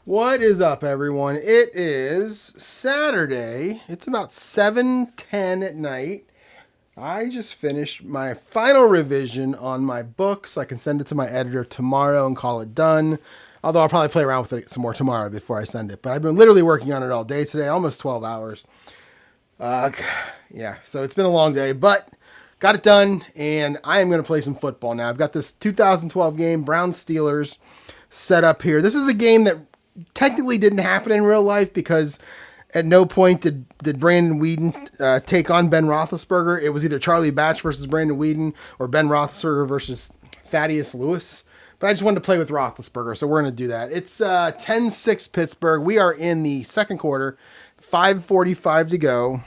What is up, everyone? It is Saturday. It's about 7:10 at night. I just finished my final revision on my book, so I can send it to my editor tomorrow and call it done. Although I'll probably play around with it some more tomorrow before I send it. But I've been literally working on it all day today, almost 12 hours. Uh, yeah, so it's been a long day, but got it done, and I am going to play some football now. I've got this 2012 game, Browns Steelers, set up here. This is a game that technically didn't happen in real life because at no point did Brandon Weeden take on Ben Roethlisberger. It was either Charlie Batch versus Brandon Weeden or Ben Roethlisberger versus Thaddeus Lewis. But I just wanted to play with Roethlisberger, so we're going to do that. It's 10-6 Pittsburgh. We are in the second quarter, 5:45 to go.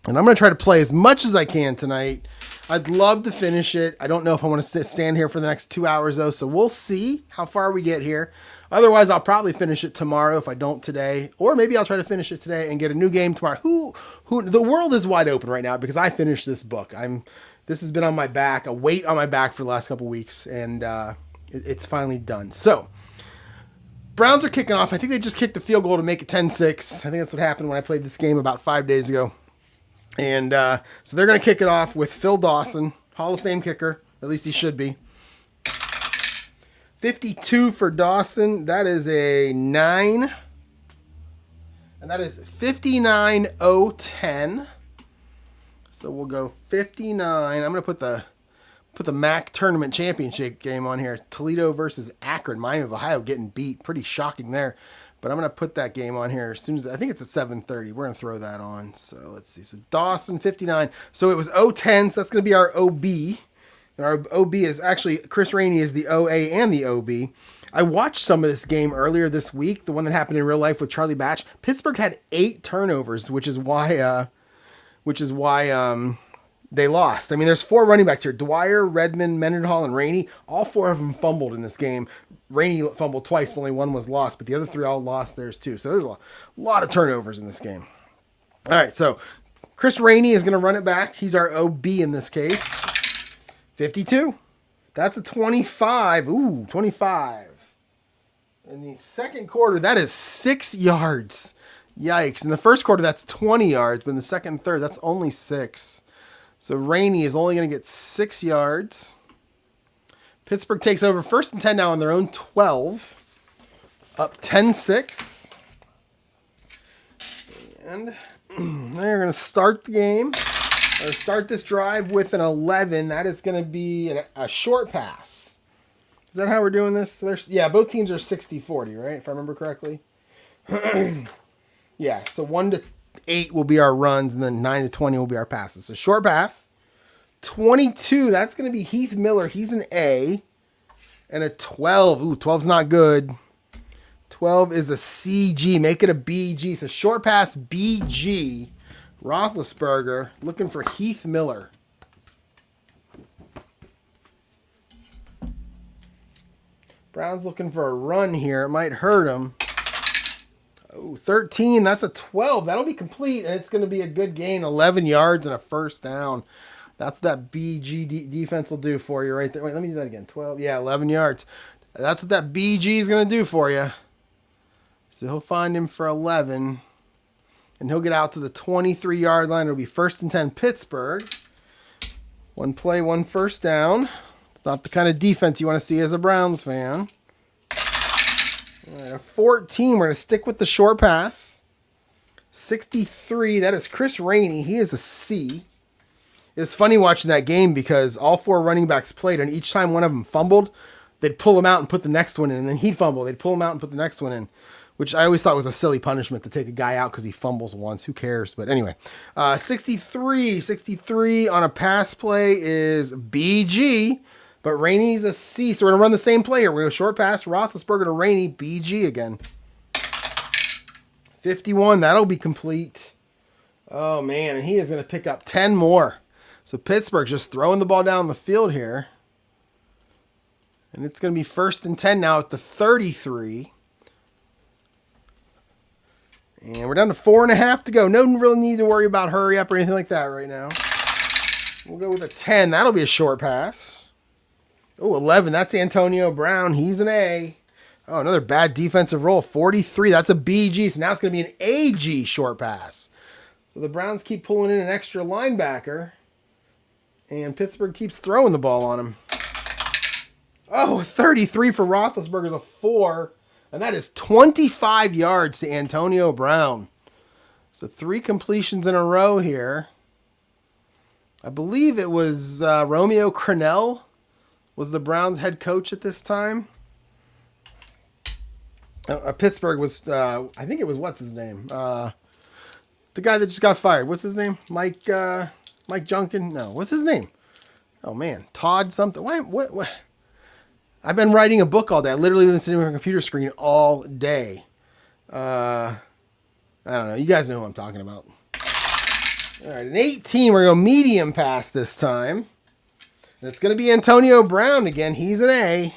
And I'm going to try to play as much as I can tonight. I'd love to finish it. I don't know if I want to stand here for the next 2 hours, though, so we'll see how far we get here. Otherwise, I'll probably finish it tomorrow if I don't today. Or maybe I'll try to finish it today and get a new game tomorrow. The world is wide open right now because I finished this book. This has been on my back, a weight on my back for the last couple weeks, and it's finally done. So, Browns are kicking off. I think they just kicked a field goal to make it 10-6. I think that's what happened when I played this game about 5 days ago. And so they're going to kick it off with Phil Dawson, Hall of Fame kicker. At least he should be. 52 for Dawson. That is a 9. And that is 59-0-10. So we'll go 59. I'm going to put the MAC Tournament Championship game on here. Toledo versus Akron. Miami of Ohio getting beat. Pretty shocking there. But I'm going to put that game on here as soon as I think it's at 7:30. We're going to throw that on. So let's see. So Dawson 59. So it was 0-10. So that's going to be our OB. And our OB is actually Chris Rainey is the OA and the OB. I watched some of this game earlier this week, the one that happened in real life with Charlie Batch. Pittsburgh had 8 turnovers, which is why they lost. I mean, there's 4 running backs here: Dwyer, Redmond, Mendenhall, and Rainey. All 4 of them fumbled in this game. Rainey fumbled twice, but only 1 was lost, but the other 3 all lost theirs too. So there's a lot of turnovers in this game. All right, so Chris Rainey is going to run it back. He's our OB in this case. 52. That's a 25. Ooh, 25. In the second quarter, that is 6 yards. Yikes. In the first quarter, that's 20 yards, but in the second and third, that's only 6. So Rainey is only going to get 6 yards. Pittsburgh takes over 1st and 10 now on their own 12. Up 10-6. And they're going to start the game, or start this drive with an 11. That is going to be a short pass. Is that how we're doing this? Yeah, both teams are 60-40, right? If I remember correctly. Yeah, so 1-8 will be our runs, and then 9-20 will be our passes. So short pass. 22, that's going to be Heath Miller. He's an A. And a 12. Ooh, 12's not good. 12 is a CG. Make it a BG. So short pass, BG. Roethlisberger looking for Heath Miller. Brown's looking for a run here. It might hurt him. Oh, 13. That's a 12. That'll be complete, and it's going to be a good gain. 11 yards and a first down. That's what that BG defense will do for you right there. Wait, let me do that again. 12. Yeah, 11 yards. That's what that BG is going to do for you. So he'll find him for 11. And he'll get out to the 23-yard line. It'll be 1st and 10 Pittsburgh. 1 play, 1 first down. It's not the kind of defense you want to see as a Browns fan. All right, a 14. We're going to stick with the short pass. 63. That is Chris Rainey. He is a C. It's funny watching that game because all 4 running backs played, and each time one of them fumbled, they'd pull him out and put the next one in, and then he'd fumble. They'd pull him out and put the next one in, which I always thought was a silly punishment to take a guy out because he fumbles once. Who cares? But anyway, 63 on a pass play is BG, but Rainey's a C. So we're going to run the same play here. We're going to short pass, Roethlisberger to Rainey, BG again. 51, that'll be complete. Oh, man, and he is going to pick up 10 more. So Pittsburgh just throwing the ball down the field here. And it's going to be 1st and 10 now at the 33. And we're down to 4.5 to go. No real need to worry about hurry up or anything like that right now. We'll go with a 10. That'll be a short pass. Oh, 11. That's Antonio Brown. He's an A. Oh, another bad defensive roll. 43. That's a BG. So now it's going to be an AG short pass. So the Browns keep pulling in an extra linebacker. And Pittsburgh keeps throwing the ball on him. Oh, 33 for Roethlisberger's a 4. And that is 25 yards to Antonio Brown. So 3 completions in a row here. I believe it was Romeo Crennel was the Browns head coach at this time. Pittsburgh was, I think it was, what's his name? The guy that just got fired. What's his name? Mike Junkin? No, what's his name? Oh, man. Todd something. What? I've been writing a book all day. I literally been sitting on a computer screen all day. I don't know. You guys know who I'm talking about. All right, an 18. We're going to go medium pass this time. And it's going to be Antonio Brown again. He's an A.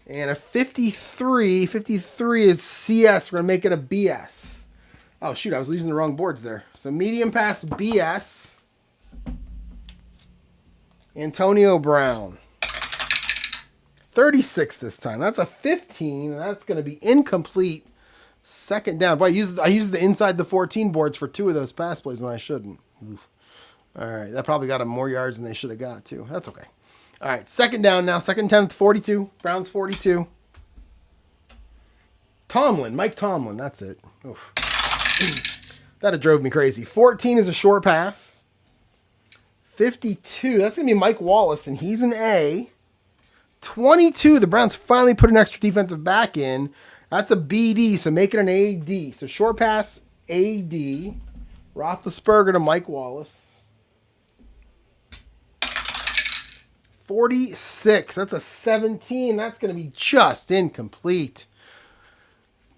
And a 53. 53 is CS. We're going to make it a BS. Oh, shoot. I was using the wrong boards there. So medium pass BS. Antonio Brown. 36 this time. That's a 15. And that's going to be incomplete. Second down. Boy, I used the inside the 14 boards for 2 of those pass plays when I shouldn't. Oof. All right. That probably got them more yards than they should have got, too. That's okay. All right. Second down now. Second 10 at 42. Browns 42. Mike Tomlin. That's it. Oof. That drove me crazy. 14 is a short pass. 52. That's going to be Mike Wallace, and he's an A. 22. The Browns finally put an extra defensive back in. That's a BD, so make it an AD. So short pass, AD. Roethlisberger to Mike Wallace. 46. That's a 17. That's going to be just incomplete.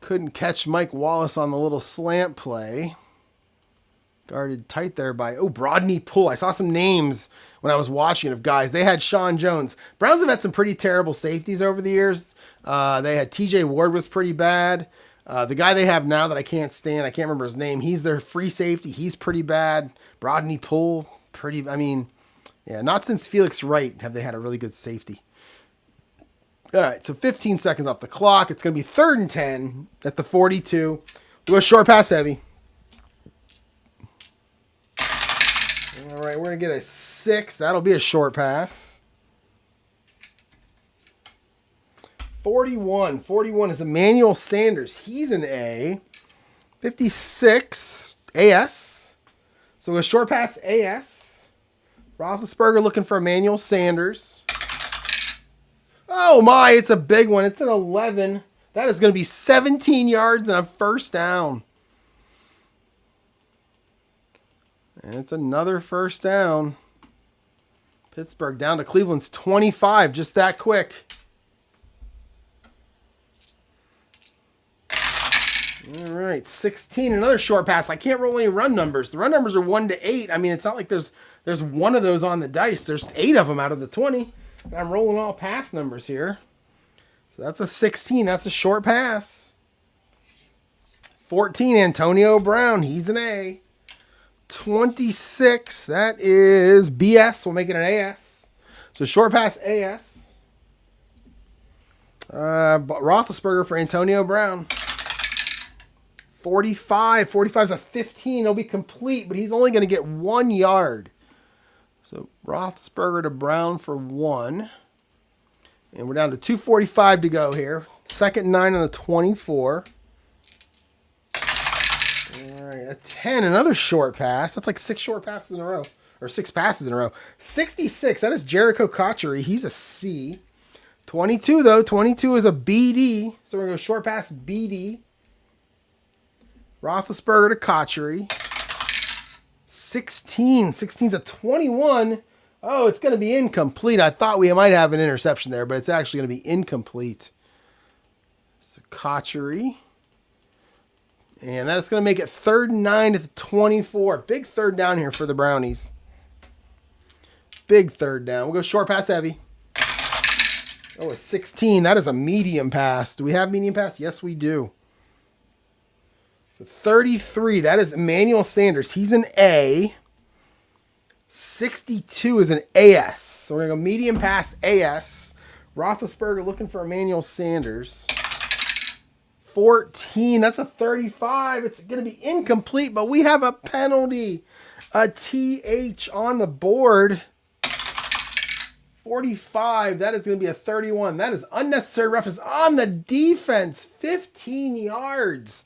Couldn't catch Mike Wallace on the little slant play. Guarded tight there by, Brodney Poole. I saw some names when I was watching of guys. They had Sean Jones. Browns have had some pretty terrible safeties over the years. They had TJ Ward was pretty bad. The guy they have now that I can't stand, I can't remember his name. He's their free safety. He's pretty bad. Brodney Poole, not since Felix Wright have they had a really good safety. All right, so 15 seconds off the clock. It's going to be 3rd and 10 at the 42. We'll go short pass heavy. All right, we're going to get a 6. That'll be a short pass. 41. 41 is Emmanuel Sanders. He's an A. 56, AS. So a short pass, AS. Roethlisberger looking for Emmanuel Sanders. Oh, my, it's a big one. It's an 11. That is going to be 17 yards and a first down. And it's another first down. Pittsburgh down to Cleveland's 25, just that quick. All right, 16, another short pass. I can't roll any run numbers. The run numbers are 1 to 8. I mean, it's not like there's one of those on the dice. There's 8 of them out of the 20. And I'm rolling all pass numbers here. So that's a 16. That's a short pass. 14, Antonio Brown. He's an A. 26, that is BS. We'll make it an AS. So short pass AS. Roethlisberger for Antonio Brown. 45. 45 is a 15. It'll be complete, but he's only going to get 1 yard. So Roethlisberger to Brown for 1. And we're down to 2:45 to go here. 2nd and 9 on the 24. All right, a 10, another short pass. That's like 6 short passes in a row. Or 6 passes in a row. 66, that is Jericho Cotchery. He's a C. 22, though. 22 is a BD. So we're going to go short pass BD. Roethlisberger to Cotchery. 16. 16's a 21. Oh, it's going to be incomplete. I thought we might have an interception there, but it's actually going to be incomplete. So Cotchery. And that's going to make it 3rd and 9 at the 24. Big 3rd down here for the Brownies. Big 3rd down. We'll go short pass heavy. Oh, a 16. That is a medium pass. Do we have medium pass? Yes, we do. So 33. That is Emmanuel Sanders. He's an A. 62 is an AS. So we're going to go medium pass AS. Roethlisberger looking for Emmanuel Sanders. 14. That's a 35. It's going to be incomplete, but we have a penalty. A TH on the board. 45. That is going to be a 31. That is unnecessary roughness on the defense. 15 yards.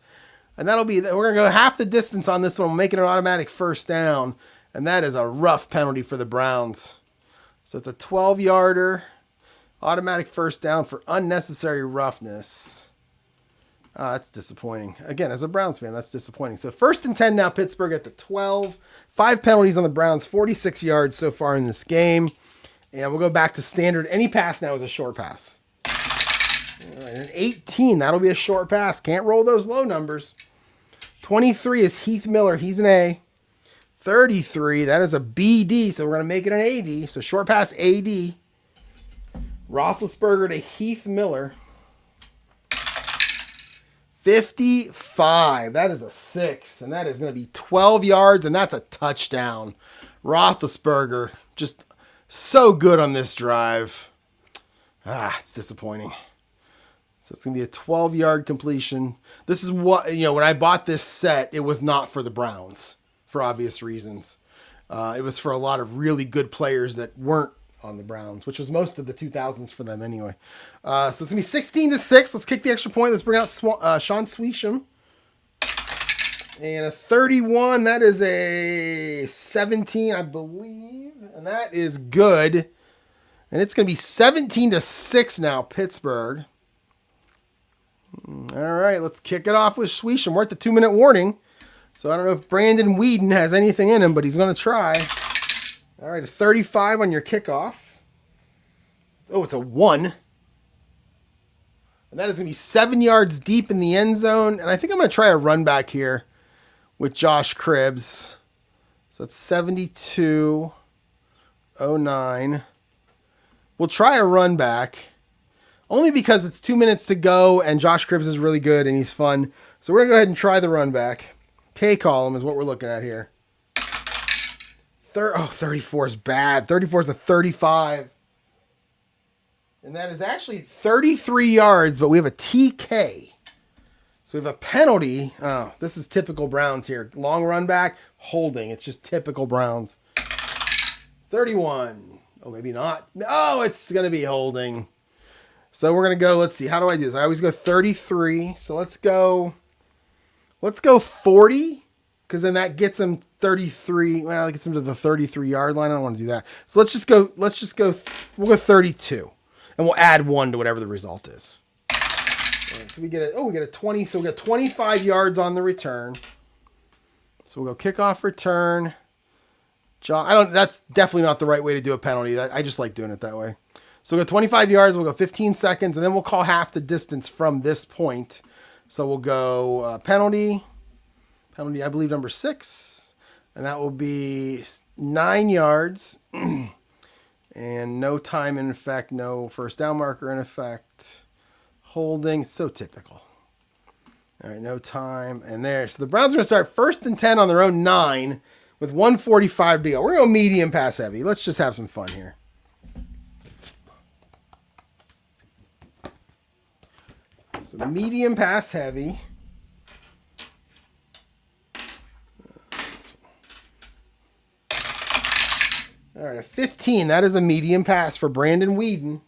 And that'll be, we're going to go half the distance on this one. We'll make it an automatic first down. And that is a rough penalty for the Browns. So it's a 12-yarder. Automatic first down for unnecessary roughness. That's disappointing. Again, as a Browns fan, that's disappointing. So 1st and 10 now, Pittsburgh at the 12. 5 penalties on the Browns, 46 yards so far in this game. And we'll go back to standard. Any pass now is a short pass. All right, an 18, that'll be a short pass. Can't roll those low numbers. 23 is Heath Miller. He's an A. 33, that is a BD, so we're going to make it an AD. So short pass AD. Roethlisberger to Heath Miller. 55. That is a 6. And that is going to be 12 yards. And that's a touchdown. Roethlisberger just so good on this drive. It's disappointing. So it's going to be a 12-yard completion. This is what, when I bought this set, it was not for the Browns for obvious reasons. It was for a lot of really good players that weren't on the Browns, which was most of the 2000s for them anyway. So it's going to be 16-6. Let's kick the extra point. Let's bring out Sean Sweesham. And a 31. That is a 17, I believe. And that is good. And it's going to be 17-6 now, Pittsburgh. All right, let's kick it off with Sweesham. We're at the 2-minute warning. So I don't know if Brandon Weeden has anything in him, but he's going to try. All right, a 35 on your kickoff. Oh, it's a 1. And that is going to be 7 yards deep in the end zone. And I think I'm going to try a run back here with Josh Cribbs. So it's 72-09. We'll try a run back. Only because it's 2 minutes to go and Josh Cribbs is really good and he's fun. So we're going to go ahead and try the run back. K column is what we're looking at here. 34 is bad. 34 is a 35. And that is actually 33 yards, but we have a TK. So we have a penalty. Oh, this is typical Browns here. Long run back, holding. It's just typical Browns. 31. Oh, maybe not. Oh, it's going to be holding. So we're going to go, let's see. How do I do this? I always go 33. So let's go 40. Because then that gets him 33. Well, it gets him to the 33-yard line. I don't want to do that. So let's just go, we'll go 32. And we'll add 1 to whatever the result is. All right, so we get a 20. So we got 25 yards on the return. So we'll go kickoff return. That's definitely not the right way to do a penalty. I just like doing it that way. So we'll go 25 yards. We'll go 15 seconds. And then we'll call half the distance from this point. So we'll go penalty, I believe number 6. And that will be 9 yards. And no time in effect, no first down marker in effect. Holding, so typical. All right, no time. And there. So the Browns are going to start 1st and 10 on their own 9 with 1:45 to go. We're going to go medium pass heavy. Let's just have some fun here. So medium pass heavy. All right, a 15. That is a medium pass for Brandon Weeden.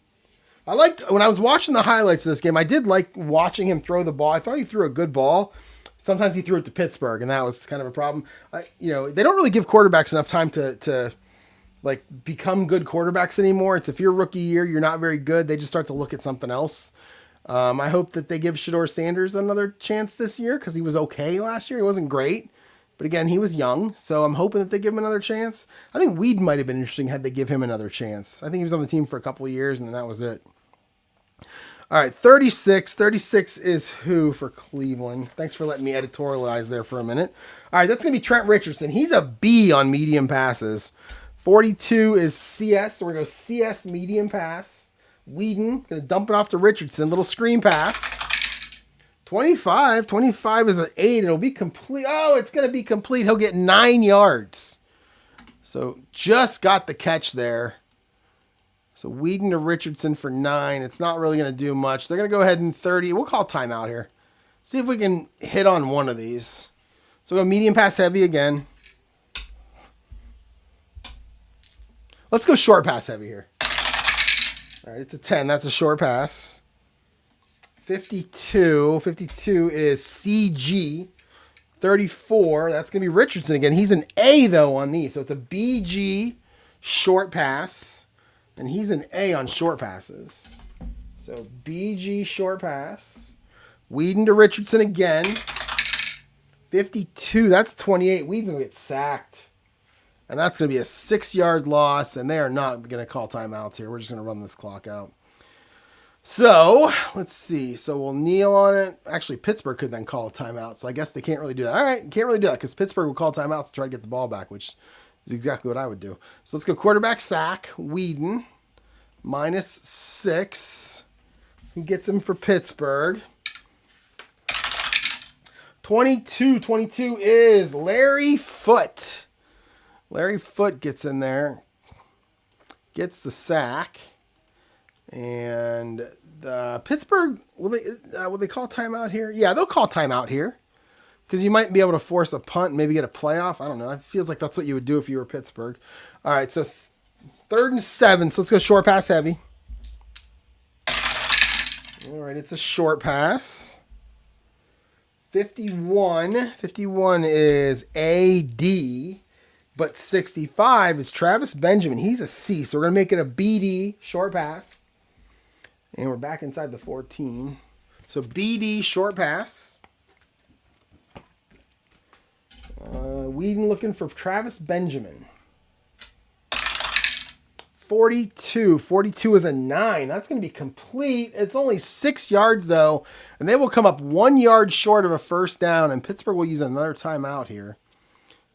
I liked, when I was watching the highlights of this game, I did like watching him throw the ball. I thought he threw a good ball. Sometimes he threw it to Pittsburgh, and that was kind of a problem. They don't really give quarterbacks enough time to become good quarterbacks anymore. It's if your rookie year, you're not very good, they just start to look at something else. I hope that they give Shedeur Sanders another chance this year because he was okay last year. He wasn't great. But again, he was young, so I'm hoping that they give him another chance. I think Weed might have been interesting had they give him another chance. I think he was on the team for a couple of years, and then that was it. All right, 36. 36 is who for Cleveland? Thanks for letting me editorialize there for a minute. All right, that's going to be Trent Richardson. He's a B on medium passes. 42 is CS, so we're going to go CS medium pass. Weeden, going to dump it off to Richardson. Little screen pass. 25 is an 8. It'll be complete. Oh, it's going to be complete. He'll get 9 yards. So just got the catch there. So Whedon to Richardson for 9. It's not really going to do much. They're going to go ahead and 30. We'll call timeout here. See if we can hit on one of these. So we'll go medium pass heavy again. Let's go short pass heavy here. All right, it's a 10. That's a short pass. 52. 52 is CG. 34. That's going to be Richardson again. He's an A, though, on these. So it's a BG short pass. And he's an A on short passes. So BG short pass. Whedon to Richardson again. 52. That's 28. Whedon's going to get sacked. And that's going to be a 6-yard loss. And they are not going to call timeouts here. We're just going to run this clock out. So, let's see. So, we'll kneel on it. Actually, Pittsburgh could then call a timeout. So, I guess they can't really do that. All right, can't really do that because Pittsburgh will call timeouts to try to get the ball back, which is exactly what I would do. So, let's go quarterback sack. Whedon, -6. Who gets him for Pittsburgh? 22. 22 is Larry Foote. Larry Foote gets in there. Gets the sack. And Pittsburgh, will they call timeout here? Yeah, they'll call timeout here because you might be able to force a punt and maybe get a playoff. I don't know. It feels like that's what you would do if you were Pittsburgh. All right, so 3rd and 7. So let's go short pass heavy. All right, it's a short pass. 51. 51 is AD, but 65 is Travis Benjamin. He's a C, so we're going to make it a BD short pass. And we're back inside the 14. So BD short pass. Whedon looking for Travis Benjamin. 42. 42 is a 9. That's going to be complete. It's only 6 yards, though. And they will come up 1 yard short of a first down. And Pittsburgh will use another timeout here.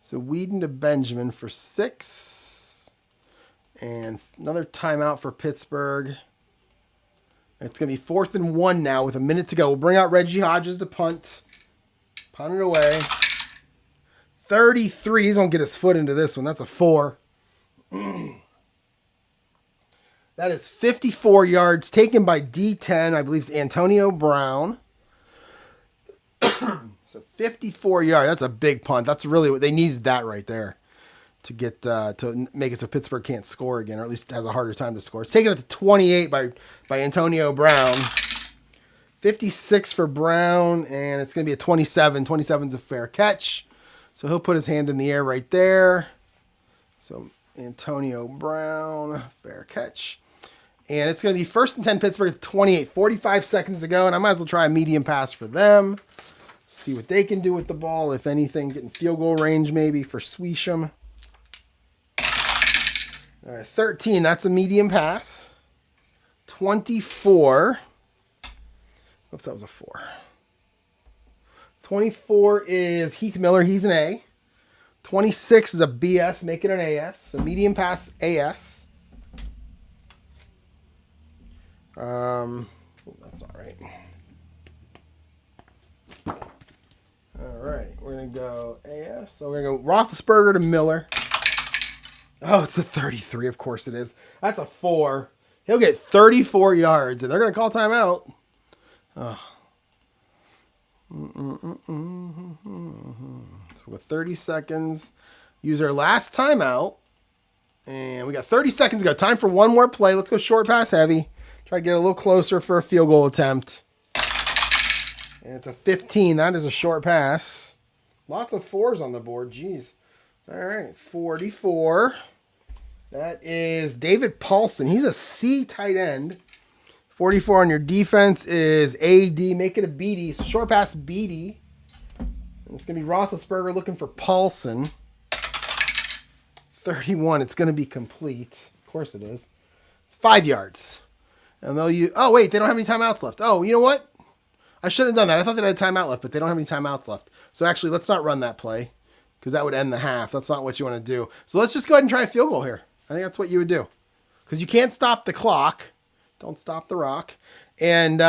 So Whedon to Benjamin for 6. And another timeout for Pittsburgh. It's going to be 4th and 1 now with a minute to go. We'll bring out Reggie Hodges to punt. Punt it away. 33. He's going to get his foot into this one. That's a 4. That is 54 yards taken by D10. I believe it's Antonio Brown. So 54 yards. That's a big punt. That's really what they needed that right there to get to make it so Pittsburgh can't score again, or at least has a harder time to score. It's taken it to 28 by Antonio Brown. 56 for Brown, and it's going to be a 27. 27's a fair catch. So he'll put his hand in the air right there. So Antonio Brown, fair catch. And it's going to be 1st and 10 Pittsburgh at 28. 45 seconds to go, and I might as well try a medium pass for them. See what they can do with the ball, if anything. Getting field goal range maybe for Sweesham. All right, 13, that's a medium pass. 24. Oops, that was a 4. 24 is Heath Miller. He's an A. 26 is a BS. Make it an AS. So medium pass AS. That's not right. All right, we're going to go AS. So we're going to go Roethlisberger to Miller. Oh, it's a 33. Of course it is. That's a 4. He'll get 34 yards, and they're going to call timeout. Oh. So with 30 seconds, use our last timeout. And we got 30 seconds to go. Time for one more play. Let's go short pass heavy. Try to get a little closer for a field goal attempt. And it's a 15. That is a short pass. Lots of 4s on the board. Jeez. All right, 44. That is David Paulson. He's a C tight end. 44 on your defense is AD. Make it a BD. So short pass BD. And it's going to be Roethlisberger looking for Paulson. 31. It's going to be complete. Of course it is. It's 5 yards. And they'll use... Oh, wait. They don't have any timeouts left. Oh, you know what? I should have done that. I thought they had a timeout left, but they don't have any timeouts left. So actually, let's not run that play, because that would end the half. That's not what you want to do. So let's just go ahead and try a field goal here. I think that's what you would do. Because you can't stop the clock. Don't stop the rock. And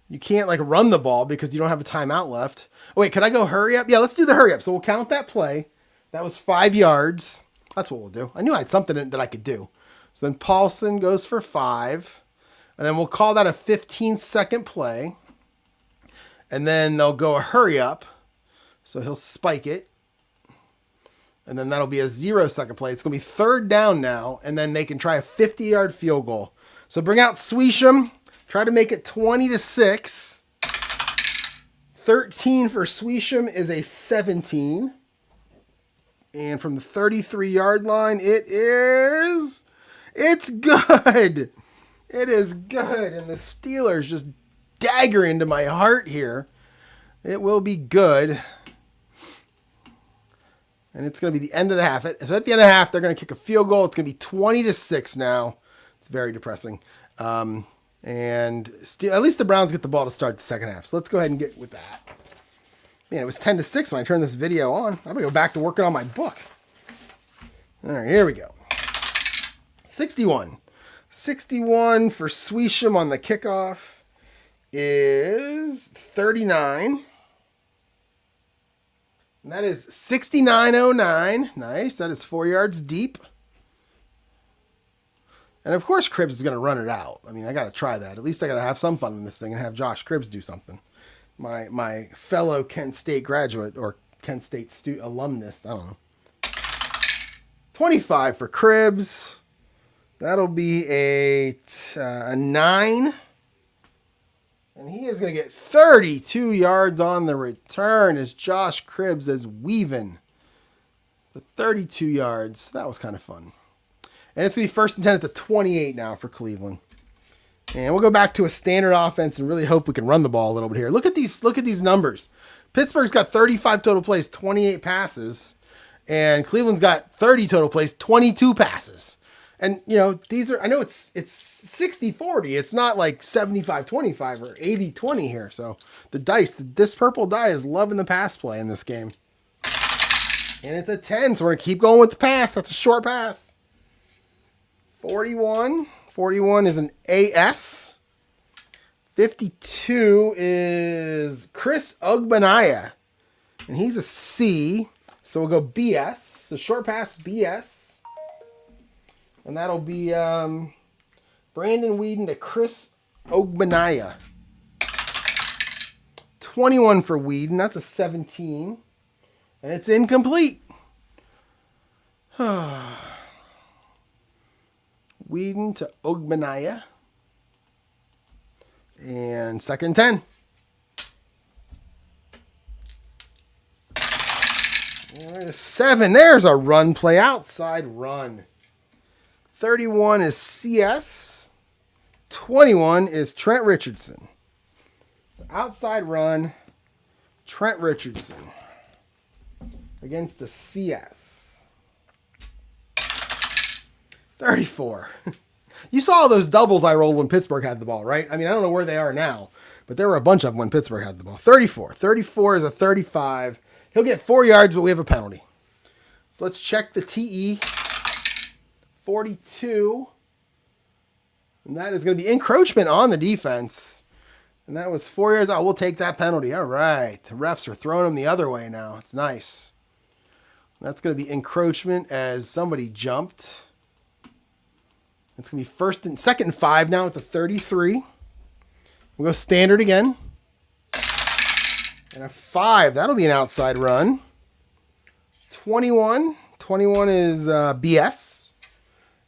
you can't like run the ball because you don't have a timeout left. Oh, wait, can I go hurry up? Yeah, let's do the hurry up. So we'll count that play. That was 5 yards. That's what we'll do. I knew I had something that I could do. So then Paulson goes for 5. And then we'll call that a 15-second play. And then they'll go a hurry up. So he'll spike it. And then that'll be a 0-second play. It's going to be 3rd down now. And then they can try a 50-yard field goal. So bring out Swisham. Try to make it 20-6. 13 for Swisham is a 17. And from the 33-yard line, it's good. It is good. And the Steelers just dagger into my heart here. It will be good. And it's going to be the end of the half. So at the end of the half, they're going to kick a field goal. It's going to be 20-6 now. It's very depressing. And at least the Browns get the ball to start the second half. So let's go ahead and get with that. Man, it was 10-6 when I turned this video on. I'm going to go back to working on my book. All right, here we go. 61. 61 for Swisham on the kickoff is 39. And that is 69.09. Nice. That is 4 yards deep. And of course, Cribbs is going to run it out. I mean, I got to try that. At least I got to have some fun in this thing and have Josh Cribbs do something. My fellow Kent State graduate or Kent State alumnus. I don't know. 25 for Cribbs. That'll be a 9. And he is going to get 32 yards on the return as Josh Cribbs is weaving. The 32 yards. That was kind of fun. And it's going to be 1st and 10 at the 28 now for Cleveland. And we'll go back to a standard offense and really hope we can run the ball a little bit here. Look at these numbers. Pittsburgh's got 35 total plays, 28 passes. And Cleveland's got 30 total plays, 22 passes. And, you know, I know it's 60-40. It's not like 75-25 or 80-20 here. So this purple die is loving the pass play in this game. And it's a 10, so we're going to keep going with the pass. That's a short pass. 41. 41 is an AS. 52 is Chris Ogbanaya. And he's a C. So we'll go BS. So short pass, BS. And that'll be Brandon Whedon to Chris Ogbanaya. 21 for Whedon. That's a 17. And it's incomplete. Whedon to Ogbanaya. And 2nd and 10. There's 7. There's a run play. Outside run. 31 is CS. 21 is Trent Richardson. So outside run. Trent Richardson. Against the CS. 34. You saw all those doubles I rolled when Pittsburgh had the ball, right? I mean, I don't know where they are now, but there were a bunch of them when Pittsburgh had the ball. 34. 34 is a 35. He'll get 4 yards, but we have a penalty. So let's check the TE. 42. And that is going to be encroachment on the defense. And that was 4 yards. Oh, we'll take that penalty. All right. The refs are throwing them the other way now. It's nice. That's going to be encroachment as somebody jumped. It's going to be 2nd and 5 now at the 33. We'll go standard again. And a 5. That'll be an outside run. 21. 21 is BS.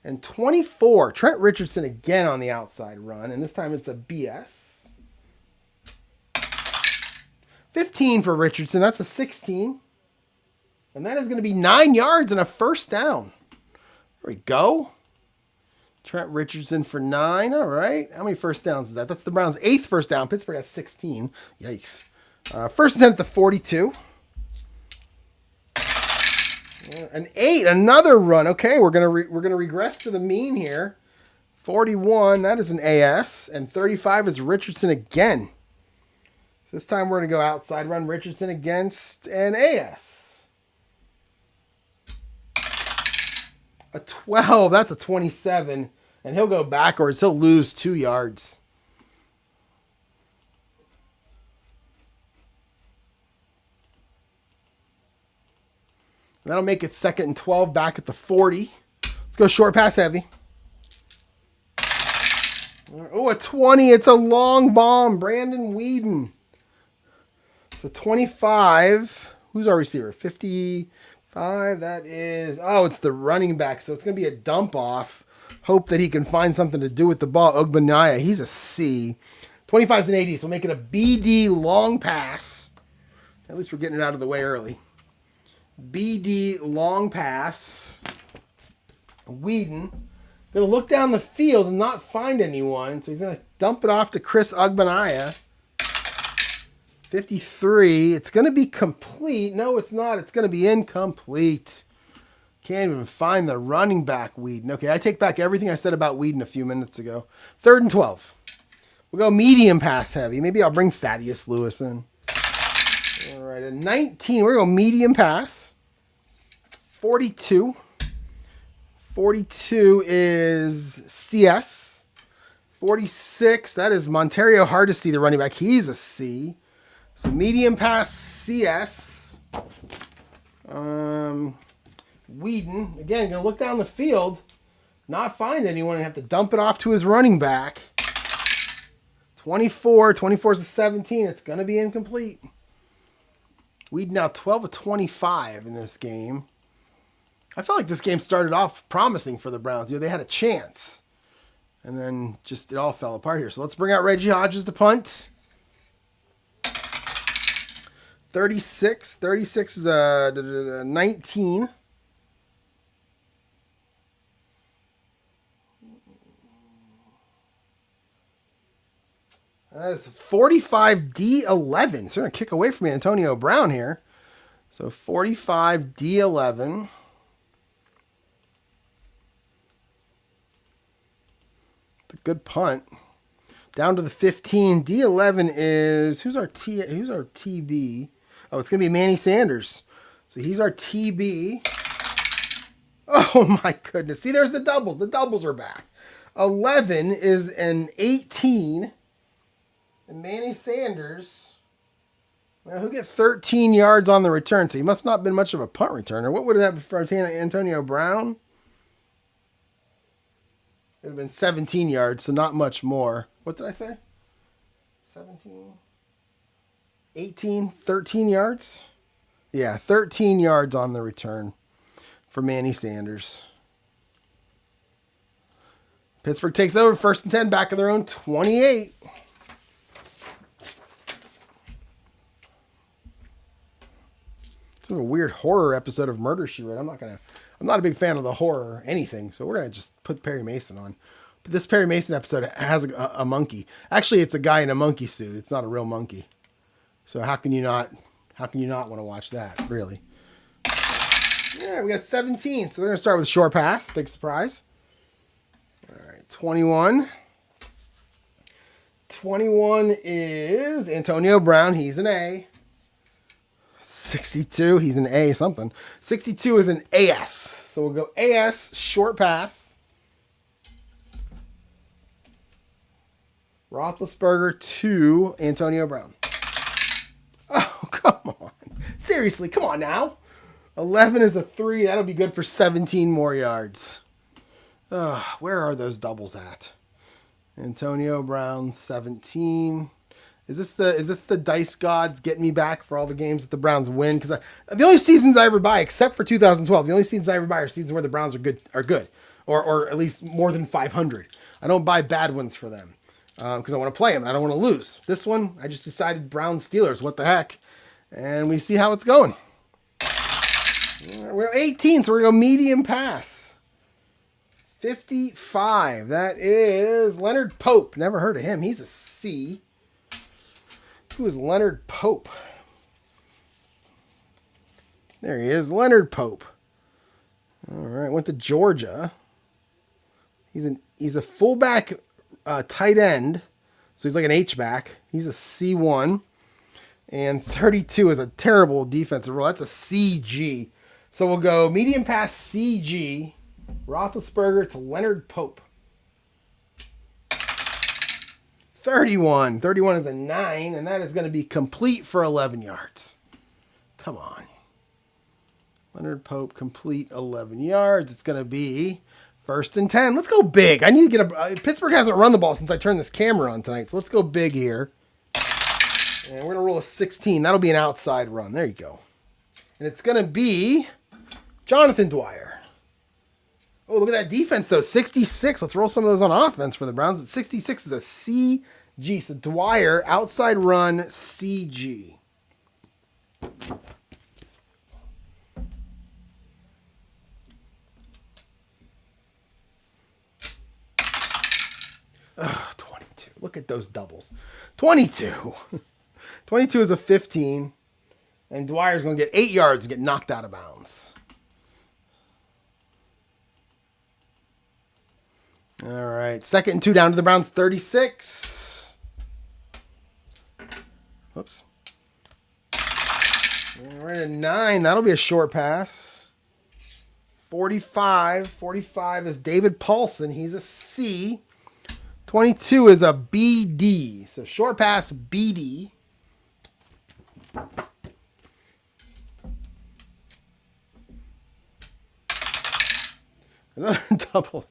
And 24. Trent Richardson again on the outside run. And this time it's a BS. 15 for Richardson. That's a 16. And that is going to be 9 yards and a 1st down. There we go. Trent Richardson for 9. All right. How many 1st downs is that? That's the Browns' 8th 1st down. Pittsburgh has 16. Yikes. 1st and 10 at the 42. An 8. Another run. Okay, we're gonna regress to the mean here. 41. That is an AS. And 35 is Richardson again. So this time we're going to go outside run Richardson against an AS. A 12. That's a 27. And he'll go backwards. He'll lose 2 yards. That'll make it 2nd and 12 back at the 40. Let's go short pass heavy. Oh, a 20. It's a long bomb. Brandon Whedon. So 25. Who's our receiver? 55. That is... Oh, it's the running back. So it's going to be a dump off. Hope that he can find something to do with the ball. Ogbanaya, he's a C. 25 is an 80, so we'll make it a BD long pass. At least we're getting it out of the way early. BD long pass. Whedon. Going to look down the field and not find anyone. So he's going to dump it off to Chris Ogbanaya. 53. It's going to be complete. No, it's not. It's going to be incomplete. Can't even find the running back, Whedon. Okay, I take back everything I said about Whedon a few minutes ago. 3rd and 12. We'll go medium pass heavy. Maybe I'll bring Thaddeus Lewis in. All right, a 19. We're going to go medium pass. 42. 42 is CS. 46, that is Montario Hardesty, the running back. He's a C. So medium pass CS. Whedon, again, going to look down the field, not find anyone, and have to dump it off to his running back. 24. 24 is a 17. It's going to be incomplete. Whedon now 12 of 25 in this game. I felt like this game started off promising for the Browns. You know, they had a chance. And then just it all fell apart here. So let's bring out Reggie Hodges to punt. 36. 36 is a 19. That is 45D11. So we're going to kick away from Antonio Brown here. So 45D11. It's a good punt. Down to the 15. D11 is who's our TB? Oh, it's going to be Manny Sanders. So he's our TB. Oh my goodness. See, there's the doubles. The doubles are back. 11 is an 18. And Manny Sanders, well, he'll get 13 yards on the return, so he must not have been much of a punt returner. What would it have for Antonio Brown? It would have been 17 yards, so not much more. What did I say? 17? 18? 13 yards? Yeah, 13 yards on the return for Manny Sanders. Pittsburgh takes over, 1st and 10, back of their own 28. It's a weird horror episode of Murder, She Wrote. I'm not a big fan of the horror or anything, so we're going to just put Perry Mason on. But this Perry Mason episode has a monkey. Actually, it's a guy in a monkey suit. It's not a real monkey. So how can you not want to watch that, really? Yeah, we got 17. So they're going to start with a short pass. Big surprise. All right, 21. 21 is Antonio Brown. He's an A. 62, he's an A something. 62 is an AS. So we'll go AS, short pass. Roethlisberger to Antonio Brown. Oh, come on. Seriously, come on now. 11 is a 3. That'll be good for 17 more yards. Where are those doubles at? Antonio Brown, 17. Is this the dice gods getting me back for all the games that the Browns win? Because the only seasons I ever buy, except for 2012, the only seasons I ever buy are seasons where the Browns are good, or at least more than 500. I don't buy bad ones for them because I want to play them and I don't want to lose. This one, I just decided Browns Steelers. What the heck? And we see how it's going. We're 18, so we're gonna go medium pass. 55. That is Leonard Pope. Never heard of him. He's a C. Who is Leonard Pope? There he is, Leonard Pope. All right, went to Georgia. He's a fullback tight end, so he's like an H-back. He's a C1. And 32 is a terrible defensive role. That's a CG. So we'll go medium pass CG. Roethlisberger to Leonard Pope. 31. 31 is a 9, and that is going to be complete for 11 yards. Come on. Leonard Pope, complete 11 yards. It's going to be First and 10. Let's go big. I need to get a... Pittsburgh hasn't run the ball since I turned this camera on tonight, so let's go big here. And we're going to roll a 16. That'll be an outside run. There you go. And it's going to be Jonathan Dwyer. Oh, look at that defense, though. 66. Let's roll some of those on offense for the Browns. But 66 is a CG. So Dwyer, outside run, CG. Oh, 22. Look at those doubles. 22. 22 is a 15. And Dwyer's going to get 8 yards and get knocked out of bounds. All right. 2nd and 2 down to the Browns. 36. Whoops. All right, at 9. That'll be a short pass. 45. 45 is David Paulson. He's a C. 22 is a BD. So short pass, BD. Another double.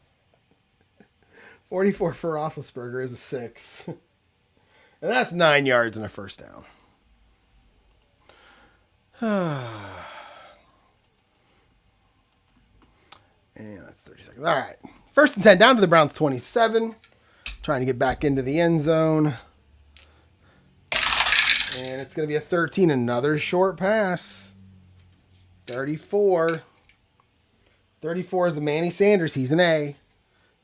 44 for Roethlisberger is a 6. And that's 9 yards and a first down. And that's 30 seconds. All right. 1st and 10 down to the Browns 27. Trying to get back into the end zone. And it's going to be a 13. Another short pass. 34. 34 is a Manny Sanders. He's an A.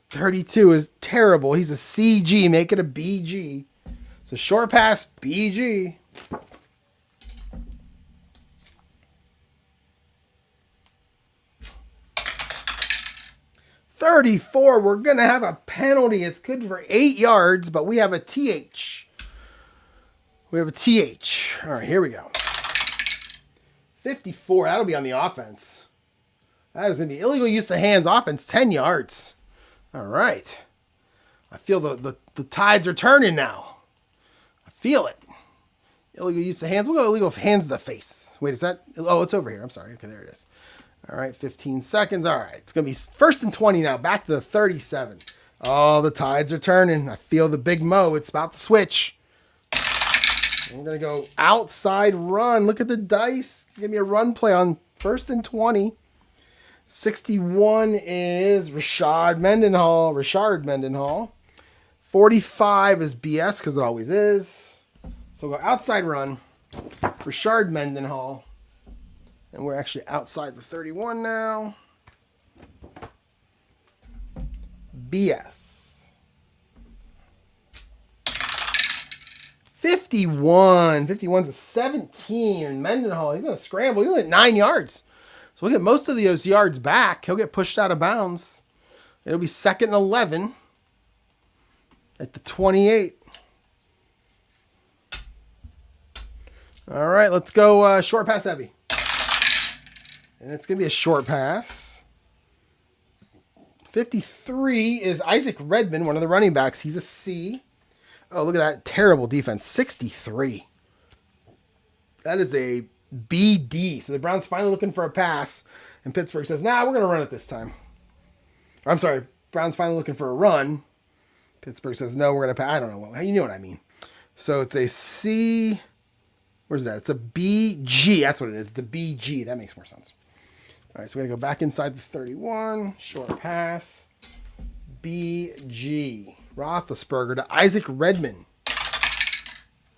32 is terrible. He's a CG. Make it a BG. So short pass, BG. $34. We're going to have a penalty. It's good for 8 yards, but we have a TH. We have a TH. All right, here we go. 54. That'll be on the offense. That is going to be illegal use of hands offense. 10 yards. All right. I feel the tides are turning now. I feel it. Illegal use of hands. We'll go illegal hands to the face. Wait, is that? Oh, it's over here. I'm sorry. Okay, there it is. All right, 15 seconds. All right, it's going to be 1st and 20 now. Back to the 37. Oh, the tides are turning. I feel the big mo. It's about to switch. I'm going to go outside run. Look at the dice. Give me a run play on 1st and 20. 61 is Rashard Mendenhall. 45 is BS because it always is. So we'll go outside run. Rashard Mendenhall. And we're actually outside the 31 now. BS. 51. 51's a 17. And Mendenhall, he's going to scramble. He's only at 9 yards. So we'll get most of those yards back. He'll get pushed out of bounds. It'll be 2nd and 11 at the 28. All right, let's go short pass heavy. And it's going to be a short pass. 53 is Isaac Redmond, one of the running backs. He's a C. Oh, look at that terrible defense. 63. That is a BD. So the Browns finally looking for a pass. And Pittsburgh says, nah, we're going to run it this time. I'm sorry. Browns finally looking for a run. Pittsburgh says, no, we're going to pass. I don't know. You know what I mean. So it's a C. Where's that? It's a BG. That's what it is. It's a BG. That makes more sense. All right, so we're going to go back inside the 31. Short pass. BG. Roethlisberger to Isaac Redmond.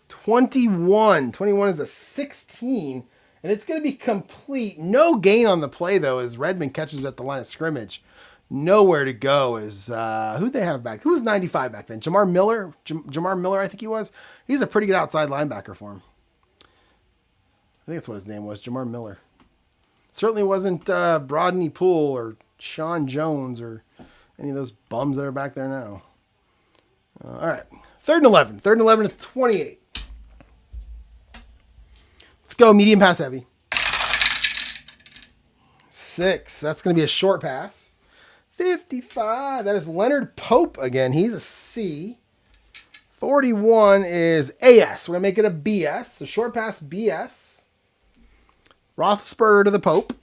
21. 21 is a 16. And it's going to be complete. No gain on the play, though, as Redmond catches at the line of scrimmage. Nowhere to go is, who'd they have back? Who was 95 back then? Jamar Miller? Jamar Miller, I think he was. He's a pretty good outside linebacker for him. I think that's what his name was, Jamar Miller. Certainly wasn't Brodney Poole or Sean Jones or any of those bums that are back there now. All right. 3rd and 11. 3rd and 11 to 28. Let's go medium pass heavy. 6. That's going to be a short pass. 55. That is Leonard Pope again. He's a C. 41 is AS. We're going to make it a BS. So short pass BS. Roethlisberger to the Pope.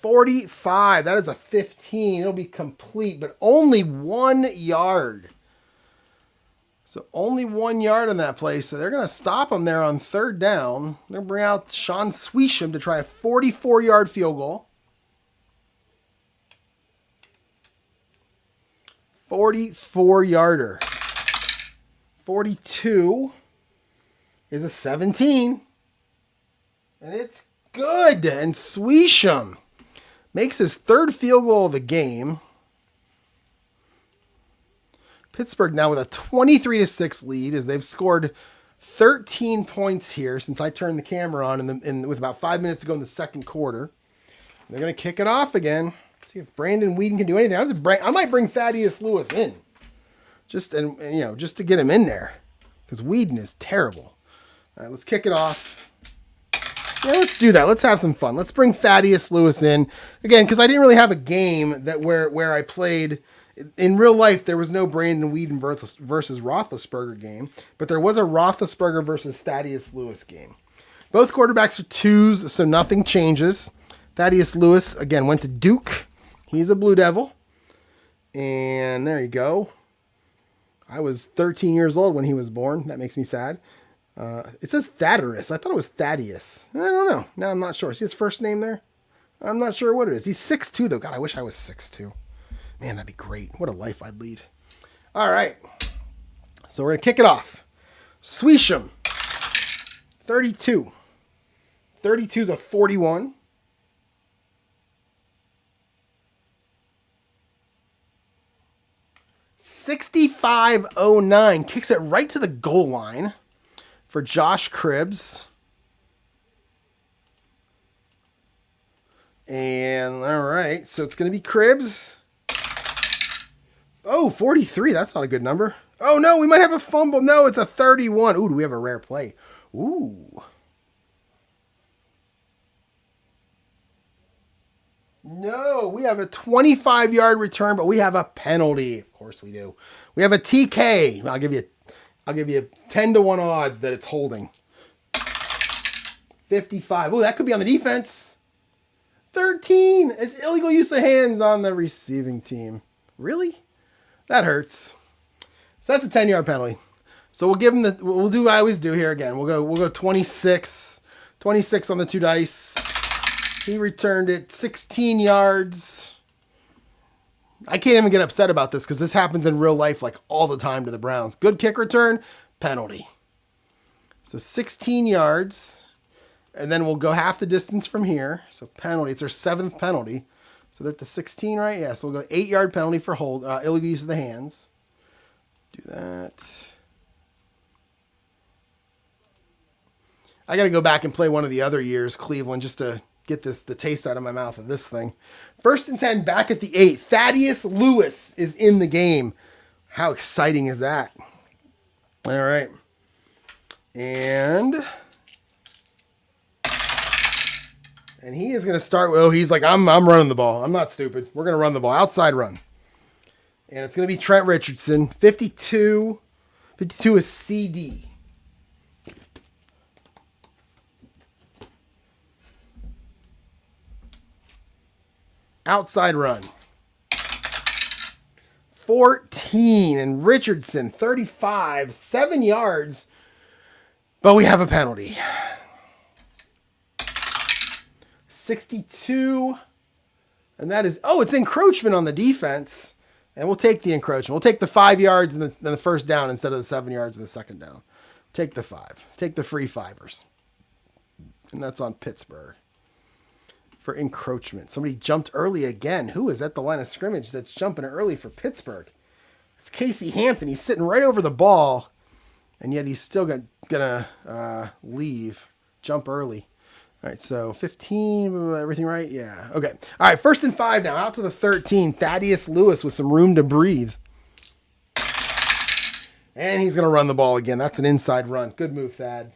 45. That is a 15. It'll be complete, but only 1 yard. So only 1 yard on that play. So they're going to stop him there on third down. They're going to bring out Sean Sweesham to try a 44-yard field goal. 44-yarder. 42 is a 17. And it's good. And Sweesham makes his third field goal of the game. Pittsburgh now with a 23-6 lead as they've scored 13 points here since I turned the camera on with about 5 minutes to go in the second quarter. They're going to kick it off again. See if Brandon Weeden can do anything. I might bring Thaddeus Lewis in just to get him in there because Weeden is terrible. All right, let's kick it off. Yeah, let's do that. Let's have some fun. Let's bring Thaddeus Lewis in again because I didn't really have a game where I played. In real life, there was no Brandon Weeden versus Roethlisberger game, but there was a Roethlisberger versus Thaddeus Lewis game. Both quarterbacks are 2s, so nothing changes. Thaddeus Lewis, again, went to Duke. He's a Blue Devil. And there you go. I was 13 years old when he was born. That makes me sad. It says Thadderus. I thought it was Thaddeus. I don't know. Now I'm not sure. See his first name there? I'm not sure what it is. He's 6'2", though. God, I wish I was 6'2". Man, that'd be great. What a life I'd lead. All right. So we're going to kick it off. Sweesham, 32. 32 is a 41. .6509 kicks it right to the goal line for Josh Cribbs. And all right, so it's going to be Cribbs. Oh, 43. That's not a good number. Oh, no, we might have a fumble. No, it's a 31. Ooh, do we have a rare play? Ooh. No, we have a 25-yard return, but we have a penalty. Of course we do. We have a TK. I'll give you 10-1 odds that it's holding. 55. Oh, that could be on the defense. 13. It's illegal use of hands on the receiving team. Really? That hurts. So that's a 10-yard penalty. So we'll give him we'll do what I always do here again. We'll go 26. 26 on the 2 dice. He returned it 16 yards. I can't even get upset about this because this happens in real life like all the time to the Browns. Good kick return, penalty. So 16 yards. And then we'll go half the distance from here. So penalty. It's their 7th penalty. So they're at the 16, right? Yeah, so we'll go 8-yard penalty for illegal use of the hands. Do that. I got to go back and play one of the other years, Cleveland, just to get the taste out of my mouth of this thing. 1st and 10, back at the 8. Thaddeus Lewis is in the game. How exciting is that? All right. And he is going to start. Well, he's like, I'm running the ball. I'm not stupid. We're going to run the ball. Outside run. And it's going to be Trent Richardson. 52. 52 is CD. Outside run. 14. And Richardson, 35. 7 yards. But we have a penalty. 62. And that is, it's encroachment on the defense. And we'll take the encroachment. We'll take the 5 yards and the first down instead of the 7 yards in the second down. Take the 5. Take the free 5ers. And that's on Pittsburgh for encroachment. Somebody jumped early again. Who is at the line of scrimmage that's jumping early for Pittsburgh? It's Casey Hampton. He's sitting right over the ball. And yet he's still gonna leave. Jump early. All right, so 15, everything right? Yeah, okay. All right, 1st and 5 now, out to the 13. Thaddeus Lewis with some room to breathe. And he's going to run the ball again. That's an inside run. Good move, Thad.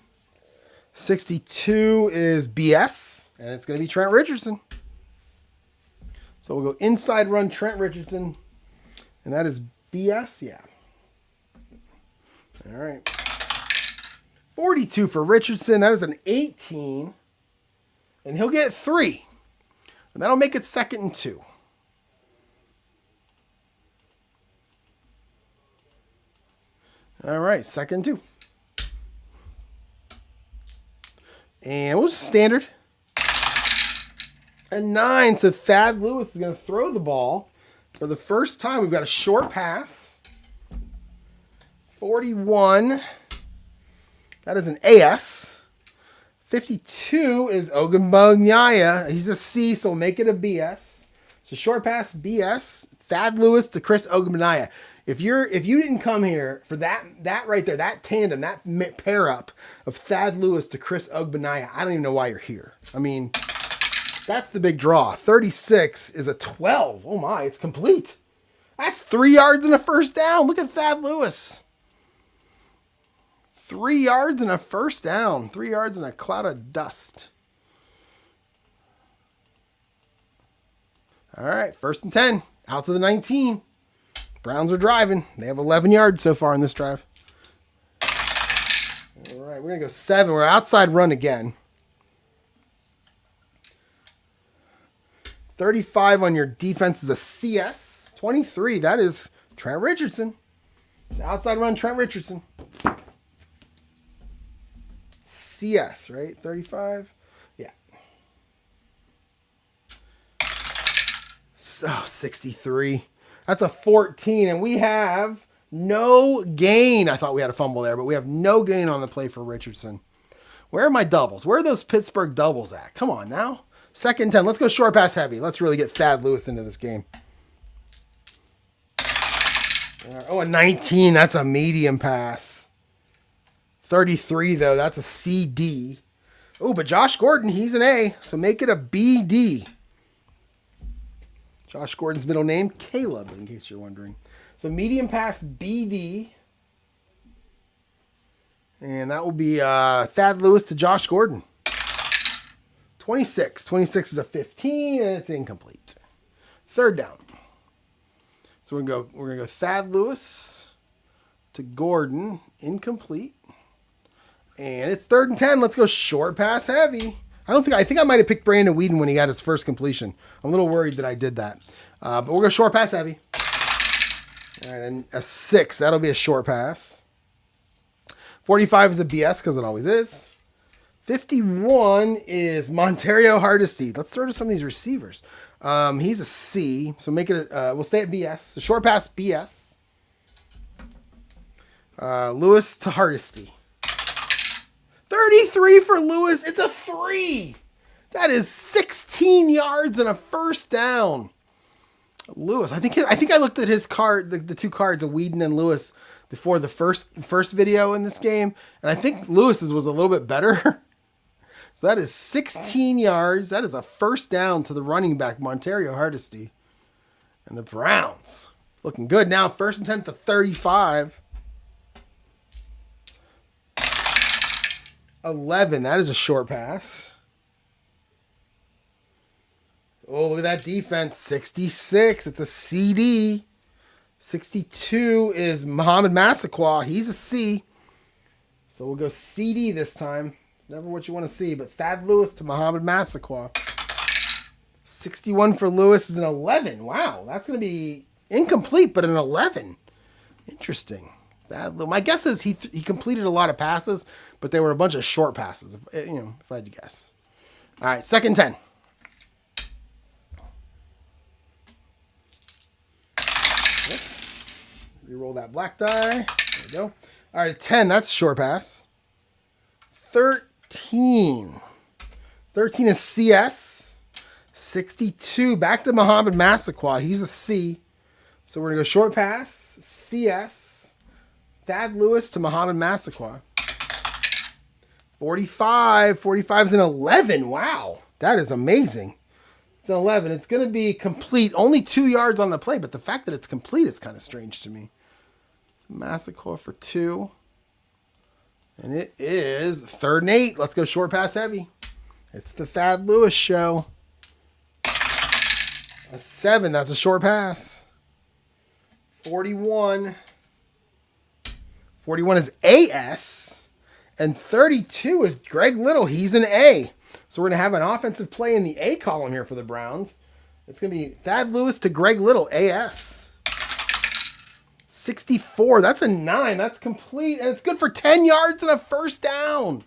62 is BS, and it's going to be Trent Richardson. So we'll go inside run Trent Richardson, and that is BS, yeah. All right. 42 for Richardson. That is an 18. And he'll get 3. And that'll make it 2nd and 2. All right, 2nd and 2. And what was the standard? A 9. So Thad Lewis is going to throw the ball. For the first time, we've got a short pass. 41. That is an AS. 52 is Ogunbonyaya. He's a C, so we'll make it a BS. So short pass, BS. Thad Lewis to Chris Ogunbonyaya. If you didn't come here for that right there, that tandem, that pair up of Thad Lewis to Chris Ogunbonyaya, I don't even know why you're here. I mean, that's the big draw. 36 is a 12. Oh my, it's complete. That's 3 yards and a first down. Look at Thad Lewis. 3 yards and a first down. 3 yards and a cloud of dust. All right, 1st and 10. Out to the 19. Browns are driving. They have 11 yards so far in this drive. All right, we're going to go 7. We're outside run again. 35 on your defense is a CS. 23, that is Trent Richardson. It's outside run, Trent Richardson. CS, right? 35? Yeah. So, 63. That's a 14, and we have no gain. I thought we had a fumble there, but we have no gain on the play for Richardson. Where are my doubles? Where are those Pittsburgh doubles at? Come on now. 2nd and 10. Let's go short pass heavy. Let's really get Thad Lewis into this game. Oh, a 19. That's a medium pass. 33, though. That's a CD. Oh, but Josh Gordon, he's an A, so make it a BD. Josh Gordon's middle name, Caleb, in case you're wondering. So medium pass BD. And that will be Thad Lewis to Josh Gordon. 26. 26 is a 15, and it's incomplete. 3rd down. So we're gonna go Thad Lewis to Gordon, incomplete. And it's 3rd and 10. Let's go short pass heavy. I think I might have picked Brandon Weeden when he got his first completion. I'm a little worried that I did that. But we'll go short pass heavy. All right, and a 6. That'll be a short pass. 45 is a BS because it always is. 51 is Montario Hardesty. Let's throw to some of these receivers. He's a C, so make it we'll stay at BS. So short pass BS. Lewis to Hardesty. 33 for Lewis. It's a 3. That is 16 yards and a first down. Lewis, I think I looked at his card, the 2 cards of Weeden and Lewis before the first video in this game, and I think Lewis's was a little bit better. So that is 16 yards. That is a first down to the running back, Montario Hardesty. And the Browns looking good now. 1st and 10 at the 35. 11. That is a short pass. Oh, look at that defense. 66. It's a CD. 62 is Muhammad Massaquoi. He's a C. So we'll go CD this time. It's never what you want to see, but Thad Lewis to Muhammad Massaquoi. 61 for Lewis is an 11. Wow, that's going to be incomplete, but an 11. Interesting. My guess is he completed a lot of passes, but they were a bunch of short passes, if I had to guess. All right, 2nd and 10. Oops. Reroll that black die. There we go. All right, 10, that's a short pass. 13. 13 is CS. 62, back to Muhammad Massaquoi. He's a C. So we're going to go short pass, CS. Thad Lewis to Muhammad Massaquoi. 45. 45 is an 11. Wow. That is amazing. It's an 11. It's going to be complete. Only 2 yards on the play, but the fact that it's complete is kind of strange to me. Massaquoi for 2. And it is 3rd and 8. Let's go short pass heavy. It's the Thad Lewis show. A 7. That's a short pass. 41. 41 is AS. And 32 is Greg Little. He's an A. So we're going to have an offensive play in the A column here for the Browns. It's going to be Thad Lewis to Greg Little, AS. 64. That's a 9. That's complete. And it's good for 10 yards and a first down.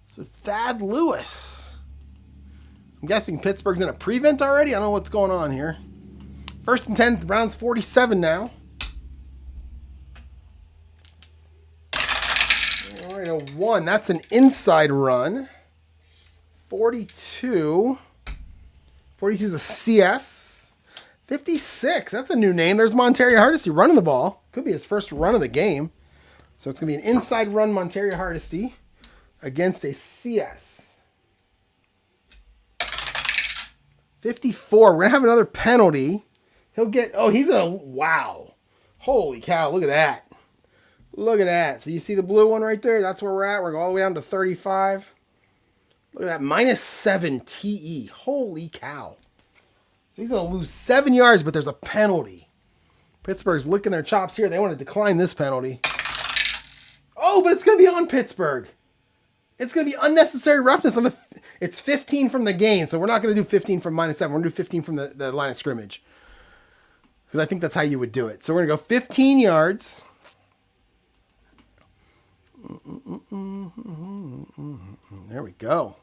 So Thad Lewis. I'm guessing Pittsburgh's in a prevent already. I don't know what's going on here. First and 10. The Browns 47 now. All right, a 1. That's an inside run. 42. 42 is a CS. 56. That's a new name. There's Montaria Hardesty running the ball. Could be his first run of the game. So it's going to be an inside run Montaria Hardesty against a CS. 54. We're going to have another penalty. He'll get... Oh, he's going to... Wow. Holy cow. Look at that. Look at that. So you see the blue one right there? That's where we're at. We're going all the way down to 35. Look at that. -7 TE. Holy cow. So he's going to lose 7 yards, but there's a penalty. Pittsburgh's licking their chops here. They want to decline this penalty. Oh, but it's going to be on Pittsburgh. It's going to be unnecessary roughness on the... It's 15 from the gain, so we're not going to do 15 from -7. We're going to do 15 from the line of scrimmage. Because I think that's how you would do it. So we're going to go 15 yards. There we go.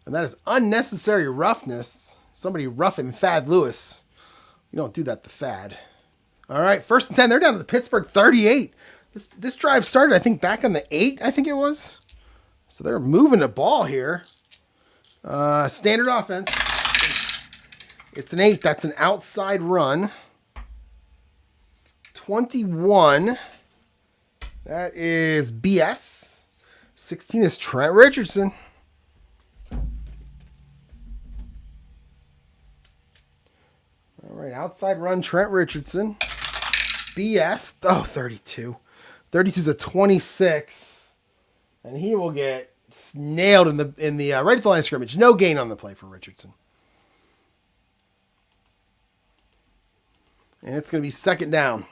And that is unnecessary roughness. Somebody roughing Thad Lewis. You don't do that to Thad. All right, first and 10. They're down to the Pittsburgh 38. This drive started, I think, back on the 8, I think it was. So they're moving the ball here. Standard offense. It's an 8. That's an outside run. 21. That is BS. 16 is Trent Richardson. All right, outside run Trent Richardson. BS. Oh, 32. 32 is a 26. And he will get nailed in the right at the line of scrimmage. No gain on the play for Richardson. And it's going to be second down.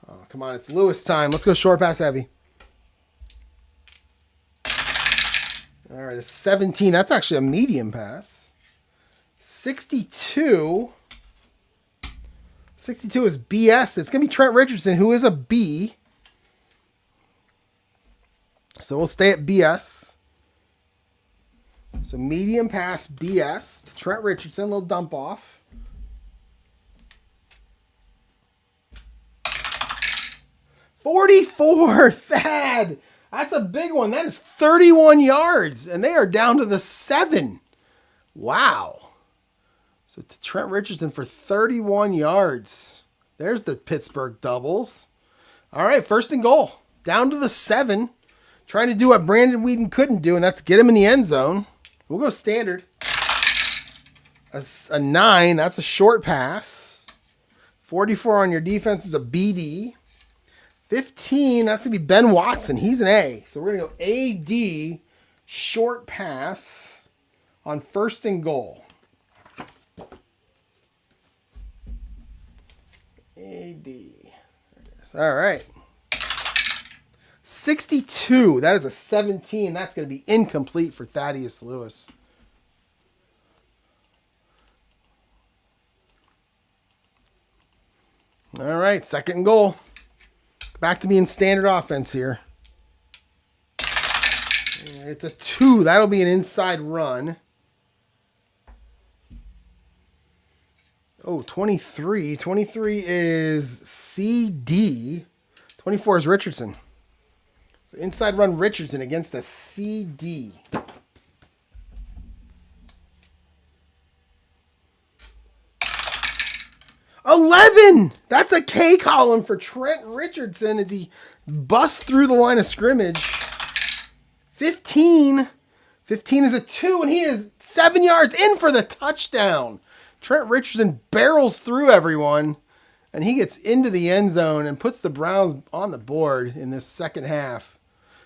Oh, come on, it's Lewis time. Let's go short pass heavy. All right, a 17. That's actually a medium pass. 62. 62 is BS. It's going to be Trent Richardson, who is a B. So we'll stay at BS. So medium pass BS to Trent Richardson. A little dump off. .44, Thad. That's a big one. That is 31 yards, and they are down to the 7. Wow. So to Trent Richardson for 31 yards. There's the Pittsburgh doubles. All right, first and goal. Down to the 7. Trying to do what Brandon Whedon couldn't do, and that's get him in the end zone. We'll go standard. A 9, that's a short pass. 44 on your defense is a BD. 15, that's going to be Ben Watson. He's an A. So we're going to go AD, short pass on first and goal. AD. All right. 62, that is a 17. That's going to be incomplete for Thaddeus Lewis. All right, second and goal. Back to being standard offense here. It's a 2. That'll be an inside run. Oh, 23. 23 is CD. 24 is Richardson. So inside run Richardson against a CD. $11. That's a K column for Trent Richardson as he busts through the line of scrimmage. 15. 15 is a 2, and he is 7 yards in for the touchdown. Trent Richardson barrels through everyone, and he gets into the end zone and puts the Browns on the board in this second half.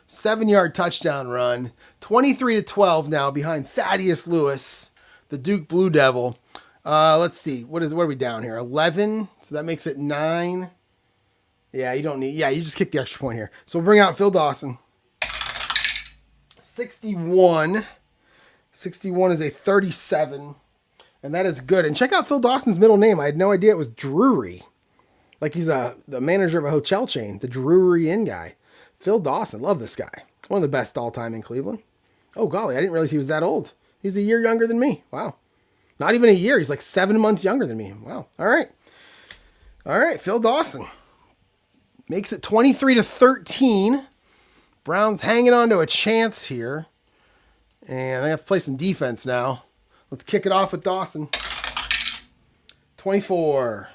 7-yard touchdown run. 23-12 now behind Thaddeus Lewis, the Duke Blue Devil. Let's see. What are we down here? 11. So that makes it 9. Yeah, you don't need... Yeah, you just kick the extra point here. So we'll bring out Phil Dawson. 61. 61 is a 37. And that is good. And check out Phil Dawson's middle name. I had no idea it was Drury. Like he's the manager of a hotel chain. The Drury Inn guy. Phil Dawson. Love this guy. One of the best all time in Cleveland. Oh, golly. I didn't realize he was that old. He's a year younger than me. Wow. Not even a year. He's like 7 months younger than me. Wow. All right. All right. Phil Dawson. Makes it 23-13. Browns hanging on to a chance here. And I have to play some defense now. Let's kick it off with Dawson. 24.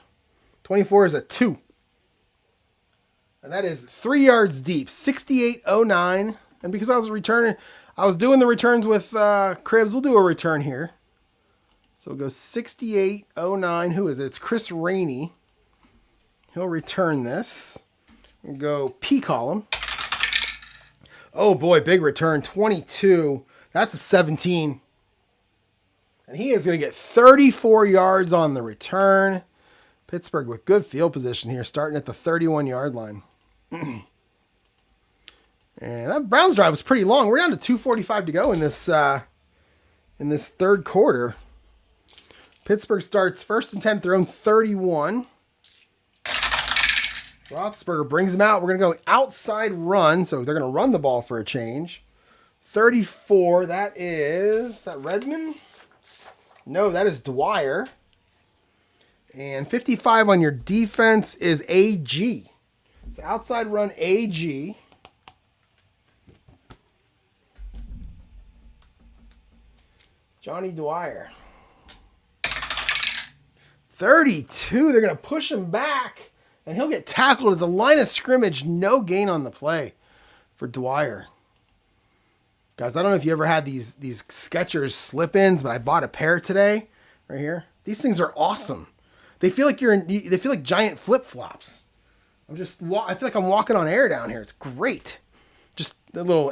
24 is a 2. And that is 3 yards deep. 68.09. And because I was doing the returns with Cribs, we'll do a return here. So we'll go 68.09. Who is it? It's Chris Rainey. He'll return this. We'll go P column. Oh boy, big return. 22. That's a 17. And he is going to get 34 yards on the return. Pittsburgh with good field position here, starting at the 31-yard line. And that Browns drive was pretty long. We're down to 2:45 to go in this third quarter. Pittsburgh starts 1st and 10 at their own 31. Roethlisberger brings them out. We're going to go outside run, so they're going to run the ball for a change. 34, is that Redmond? No, that is Dwyer. And 55 on your defense is AG. So outside run AG. Johnny Dwyer. 32. They're going to push him back. And he'll get tackled at the line of scrimmage. No gain on the play for Dwyer. Guys, I don't know if you ever had these Skechers slip-ins, but I bought a pair today, right here. These things are awesome. They feel like they feel like giant flip-flops. I feel like I'm walking on air down here. It's great. Just a little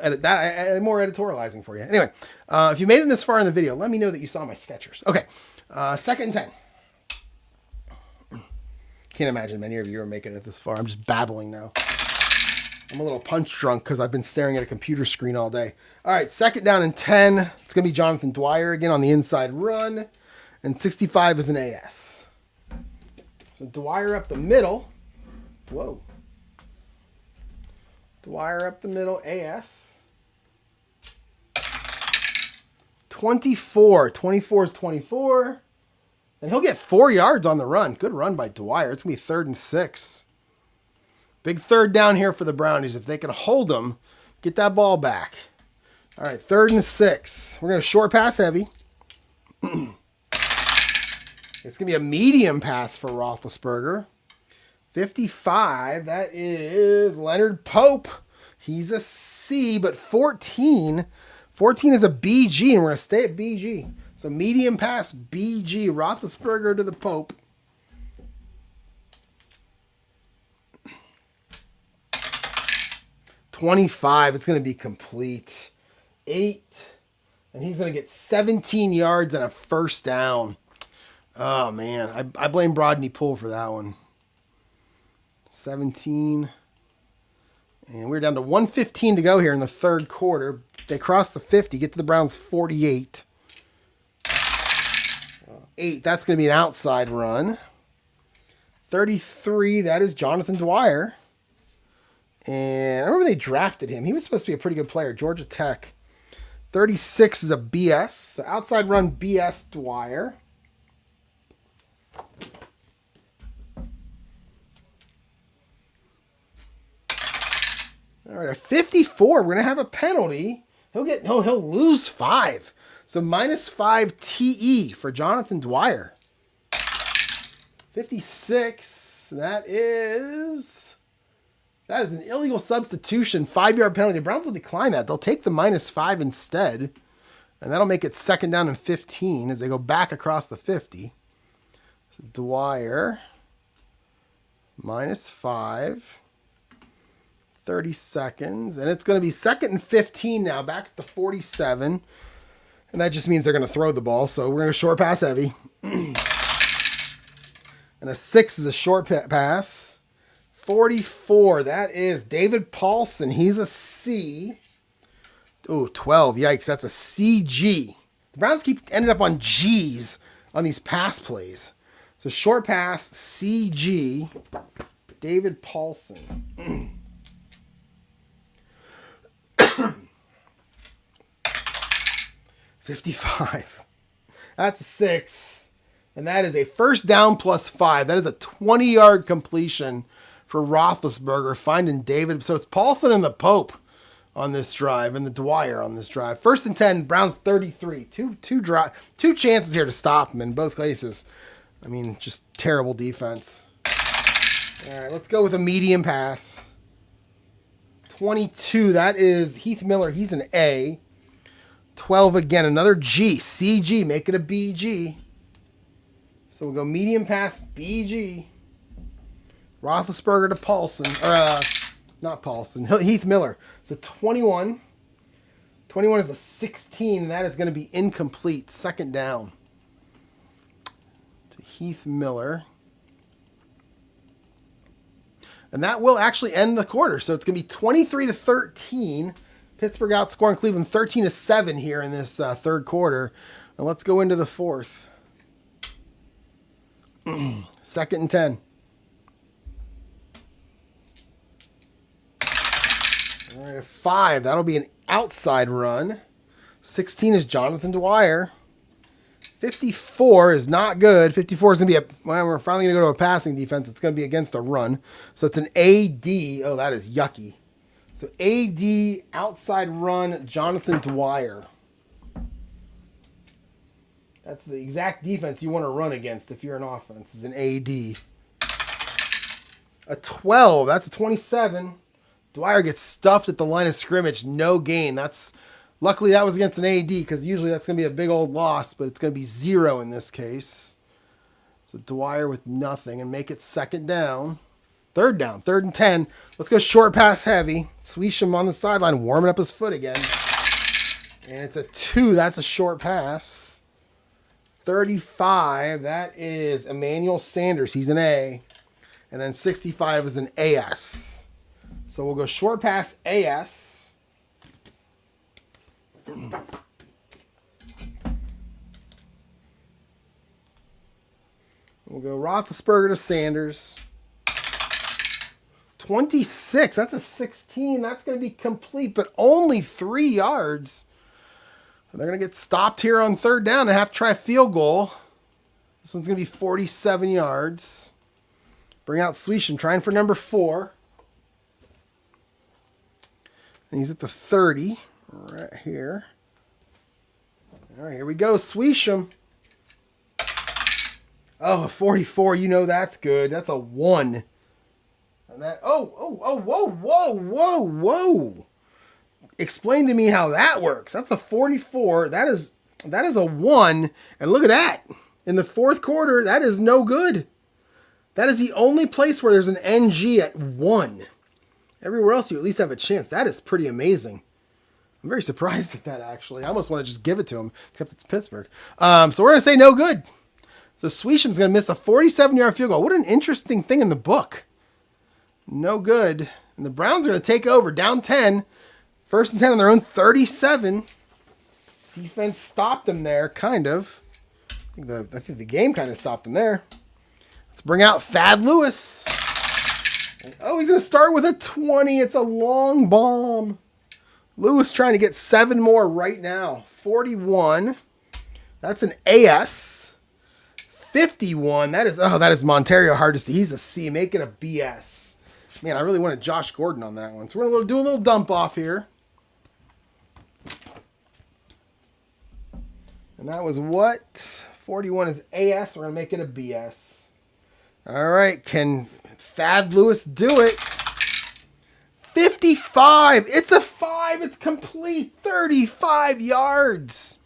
more editorializing for you. Anyway, if you made it this far in the video, let me know that you saw my Skechers. Okay, 2nd and 10. Can't imagine many of you are making it this far. I'm just babbling now. I'm a little punch drunk because I've been staring at a computer screen all day. All right, 2nd down and 10. It's going to be Jonathan Dwyer again on the inside run. And 65 is an AS. So Dwyer up the middle. Whoa. Dwyer up the middle, AS. 24. 24 is 24. And he'll get 4 yards on the run. Good run by Dwyer. It's going to be 3rd and 6. Big 3rd down here for the Brownies. If they can hold them, get that ball back. All right, 3rd and 6. We're going to short pass heavy. It's going to be a medium pass for Roethlisberger. 55, that is Leonard Pope. He's a C, but 14 is a BG, and we're going to stay at BG. So medium pass, BG, Roethlisberger to the Pope. $25, it's going to be complete. 8, and he's going to get 17 yards and a 1st down. Oh, man, I blame Brodney Poole for that one. 17. And we're down to 1:15 to go here in the 3rd quarter. They cross the 50, get to the Browns 48. 8, that's going to be an outside run. 33, that is Jonathan Dwyer. And I remember they drafted him. He was supposed to be a pretty good player, Georgia Tech. 36 is a BS. So outside run BS Dwyer. All right, a 54. We're going to have a penalty. He'll lose 5. So -5 TE for Jonathan Dwyer. 56. That is an illegal substitution. 5-yard penalty. The Browns will decline that. They'll take the -5 instead. And that'll make it 2nd down and 15 as they go back across the 50. So Dwyer, -5. 30 seconds. And it's going to be 2nd and 15 now, back at the 47. And that just means they're going to throw the ball. So we're going to short pass heavy. And a 6 is a short pass. 44, that is David Paulson. He's a C. Oh, 12. Yikes, that's a CG. The Browns keep ending up on G's on these pass plays. So short pass, CG, David Paulson. 55. That's a 6. And that is a first down plus 5. That is a 20-yard completion for Roethlisberger, finding David. So it's Paulson and the Pope on this drive, and the Dwyer on this drive. First and 10, Browns 33. Two chances here to stop them in both cases. I mean, just terrible defense. All right, let's go with a medium pass. 22, that is Heath Miller. He's an A. 12 again, another G. CG, make it a BG. So we'll go medium pass, BG. Roethlisberger to Paulson. Or, not Paulson. Heath Miller. So 21. 21 is a 16, and that is going to be incomplete. Second down. To Heath Miller. And that will actually end the quarter. So it's going to be 23-13. Pittsburgh outscoring Cleveland 13-7 here in this third quarter. And let's go into the fourth. Second and 10. All right, a 5. That'll be an outside run. 16 is Jonathan Dwyer. 54 is not good. 54 is going to be we're finally going to go to a passing defense. It's going to be against a run. So it's an AD. Oh, that is yucky. So AD, outside run, Jonathan Dwyer. That's the exact defense you want to run against if you're an offense, is an AD. A 12, that's a 27. Dwyer gets stuffed at the line of scrimmage, no gain. Luckily that was against an AD, because usually that's going to be a big old loss, but it's going to be 0 in this case. So Dwyer with nothing, and make it second down. Third down, 3rd and 10. Let's go short pass heavy. Sweesham on the sideline, warming up his foot again. And it's a 2. That's a short pass. 35, that is Emmanuel Sanders. He's an A. And then 65 is an AS. So we'll go short pass AS. We'll go Roethlisberger to Sanders. 26. That's a 16. That's going to be complete, but only 3 yards. And they're going to get stopped here on third down and have to try a field goal. This one's going to be 47 yards. Bring out Sweesham, trying for number 4. And he's at the 30 right here. All right, here we go. Sweesham. Oh, a 44. You know that's good. That's a 1. And that, whoa. Explain to me how that works. That's a 44. That is a 1. And look at that. In the fourth quarter, that is no good. That is the only place where there's an NG at 1. Everywhere else, you at least have a chance. That is pretty amazing. I'm very surprised at that, actually. I almost want to just give it to him, except it's Pittsburgh. So we're going to say no good. So Sweesham's going to miss a 47-yard field goal. What an interesting thing in the book. No good. And the Browns are going to take over, down 10. First and 10 on their own 37. Defense stopped them there, kind of. I think the game kind of stopped them there. Let's bring out Thad Lewis. Oh, he's going to start with a 20. It's a long bomb. Lewis trying to get 7 more right now. 41. That's an AS. 51. That is Montario Hardesty. He's a C. Make it a BS. Man, I really wanted Josh Gordon on that one. So we're going to do a little dump off here. And that was what? 41 is AS. We're going to make it a BS. All right. Can Thad Lewis do it? 55. It's a 5. It's complete. 35 yards.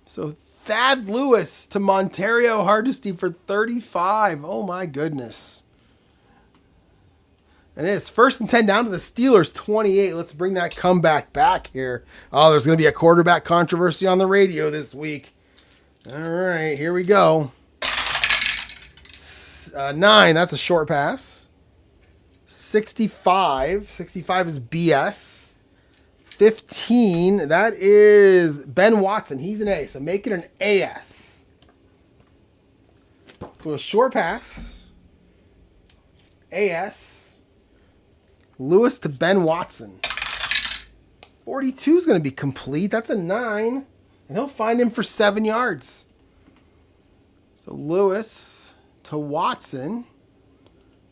So Thad Lewis to Montario Hardesty for 35. Oh, my goodness. And it's first and 10 down to the Steelers 28. Let's bring that comeback back here. Oh, there's going to be a quarterback controversy on the radio this week. All right, here we go. 9, that's a short pass. 65. 65 is BS. 15, that is Ben Watson. He's an A, so make it an AS. So a short pass. AS. Lewis to Ben Watson. 42 is going to be complete. That's a 9. And he'll find him for 7 yards. So Lewis to Watson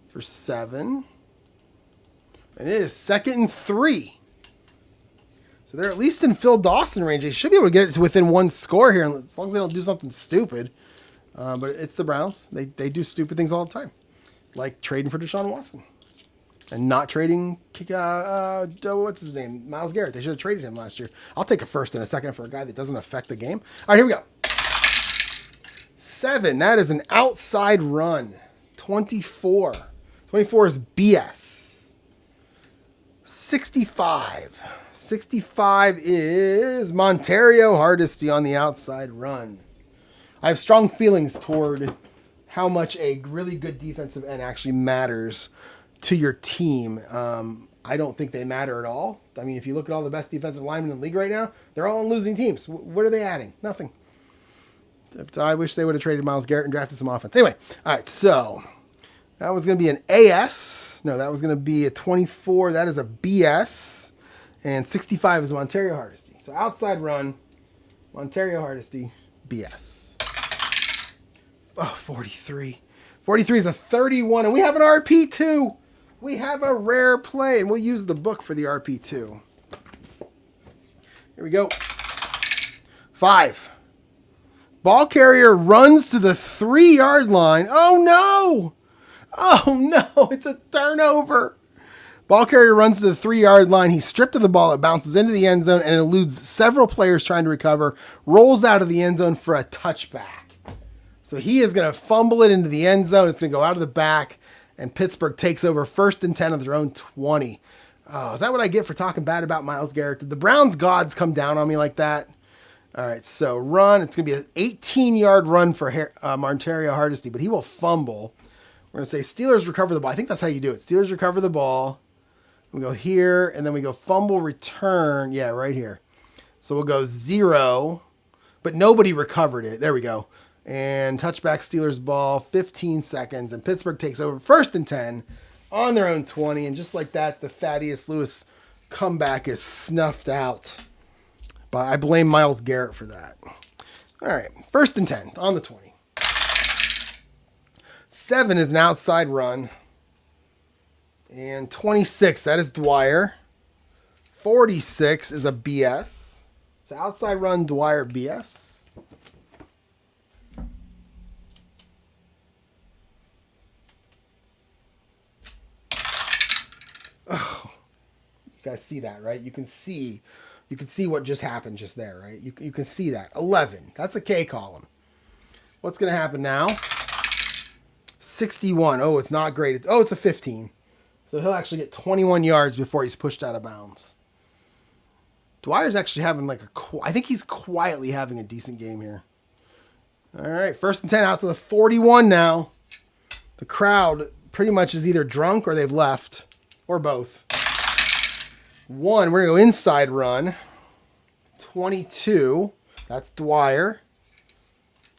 for 7. And it is 2nd and 3. So they're at least in Phil Dawson range. They should be able to get it to within 1 score here, as long as they don't do something stupid. But it's the Browns. They do stupid things all the time. Like trading for Deshaun Watson. And not trading, what's his name? Myles Garrett. They should have traded him last year. I'll take a first and a second for a guy that doesn't affect the game. All right, here we go. 7, that is an outside run. 24. 24 is BS. 65. 65 is Montario Hardesty on the outside run. I have strong feelings toward how much a really good defensive end actually matters to your team. I don't think they matter at all. I mean, if you look at all the best defensive linemen in the league right now, they're all on losing teams. What are they adding? Nothing. I wish they would have traded Myles Garrett and drafted some offense. Anyway, all right, so that was going to be an AS. No, that was going to be a 24. That is a BS. And 65 is Montario Hardesty. So outside run, Montario Hardesty, BS. Oh, 43. 43 is a 31, and we have an RP2. We have a rare play, and we'll use the book for the RP2. Here we go. 5. Ball carrier runs to the 3-yard line. Oh, no. Oh, no. It's a turnover. Ball carrier runs to the 3-yard line. He's stripped of the ball. It bounces into the end zone and eludes several players trying to recover. Rolls out of the end zone for a touchback. So he is going to fumble it into the end zone. It's going to go out of the back. And Pittsburgh takes over 1st and 10 on their own 20. Oh, is that what I get for talking bad about Myles Garrett? Did the Browns gods come down on me like that? All right, so run. It's going to be an 18-yard run for Montario Hardesty, but he will fumble. We're going to say Steelers recover the ball. I think that's how you do it. Steelers recover the ball. We go here, and then we go fumble return. Yeah, right here. So we'll go 0, but nobody recovered it. There we go. And touchback Steelers ball, 15 seconds, and Pittsburgh takes over 1st and 10 on their own 20. And just like that, the Thaddeus Lewis comeback is snuffed out. But I blame Myles Garrett for that. All right, 1st and 10 on the 20. 7 is an outside run. And 26, that is Dwyer. 46 is a BS. It's an outside run, Dwyer, BS. Oh, you guys see that, right? You can see what just happened just there, right? You can see that. 11. That's a K column. What's going to happen now? 61. Oh, it's not great. It's a 15. So he'll actually get 21 yards before he's pushed out of bounds. Dwyer's actually having I think he's quietly having a decent game here. All right, 1st and 10 out to the 41 now. The crowd pretty much is either drunk or they've left. Or both. 1, we're going to go inside run. 22, that's Dwyer.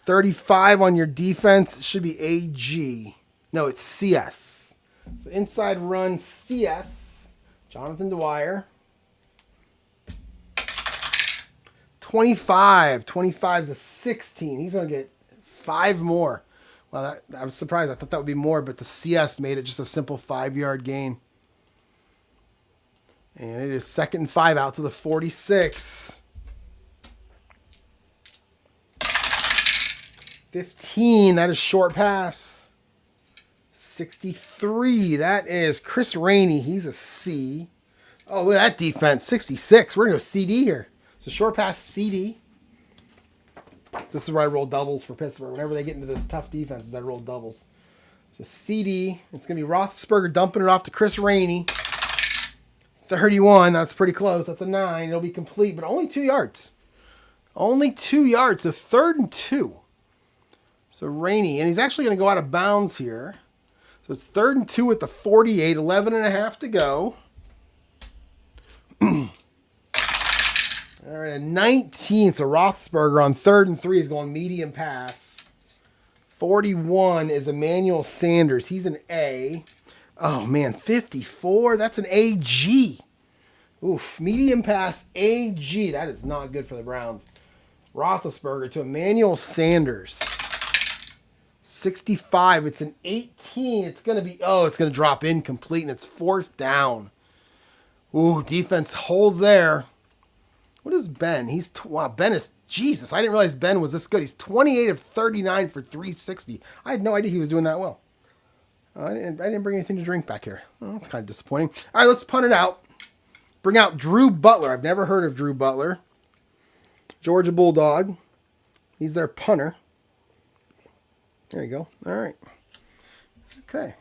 35 on your defense should be AG. No, it's CS. So inside run, CS. Jonathan Dwyer. 25. 25 is a 16. He's going to get 5 more. Well, I was surprised. I thought that would be more, but the CS made it just a simple 5-yard gain. And it is 2nd and 5 out to the 46. 15, that is short pass. 63, that is Chris Rainey. He's a C. Oh, look at that defense. 66. We're going to go CD here. So short pass CD. This is where I roll doubles for Pittsburgh. Whenever they get into those tough defenses, I roll doubles. So CD. It's going to be Roethlisberger dumping it off to Chris Rainey. 31, that's pretty close. That's a 9. It'll be complete, but only 2 yards. Only 2 yards. So 3rd and 2. So Rainey, and he's actually going to go out of bounds here. So it's 3rd and 2 at the 48, 11 and a half to go. All right, a 19. So Roethlisberger on 3rd and 3 is going medium pass. 41 is Emmanuel Sanders. He's an A. Oh, man, 54. That's an AG. Oof, medium pass AG. That is not good for the Browns. Roethlisberger to Emmanuel Sanders. 65. It's an 18. It's going to be, it's going to drop incomplete, and it's 4th down. Ooh, defense holds there. What is Ben? Wow, Ben is, Jesus, I didn't realize Ben was this good. He's 28 of 39 for 360. I had no idea he was doing that well. I didn't bring anything to drink back here. Oh, that's kind of disappointing. All right, let's punt it out. Bring out Drew Butler. I've never heard of Drew Butler. Georgia Bulldog. He's their punter. There you go. All right. Okay.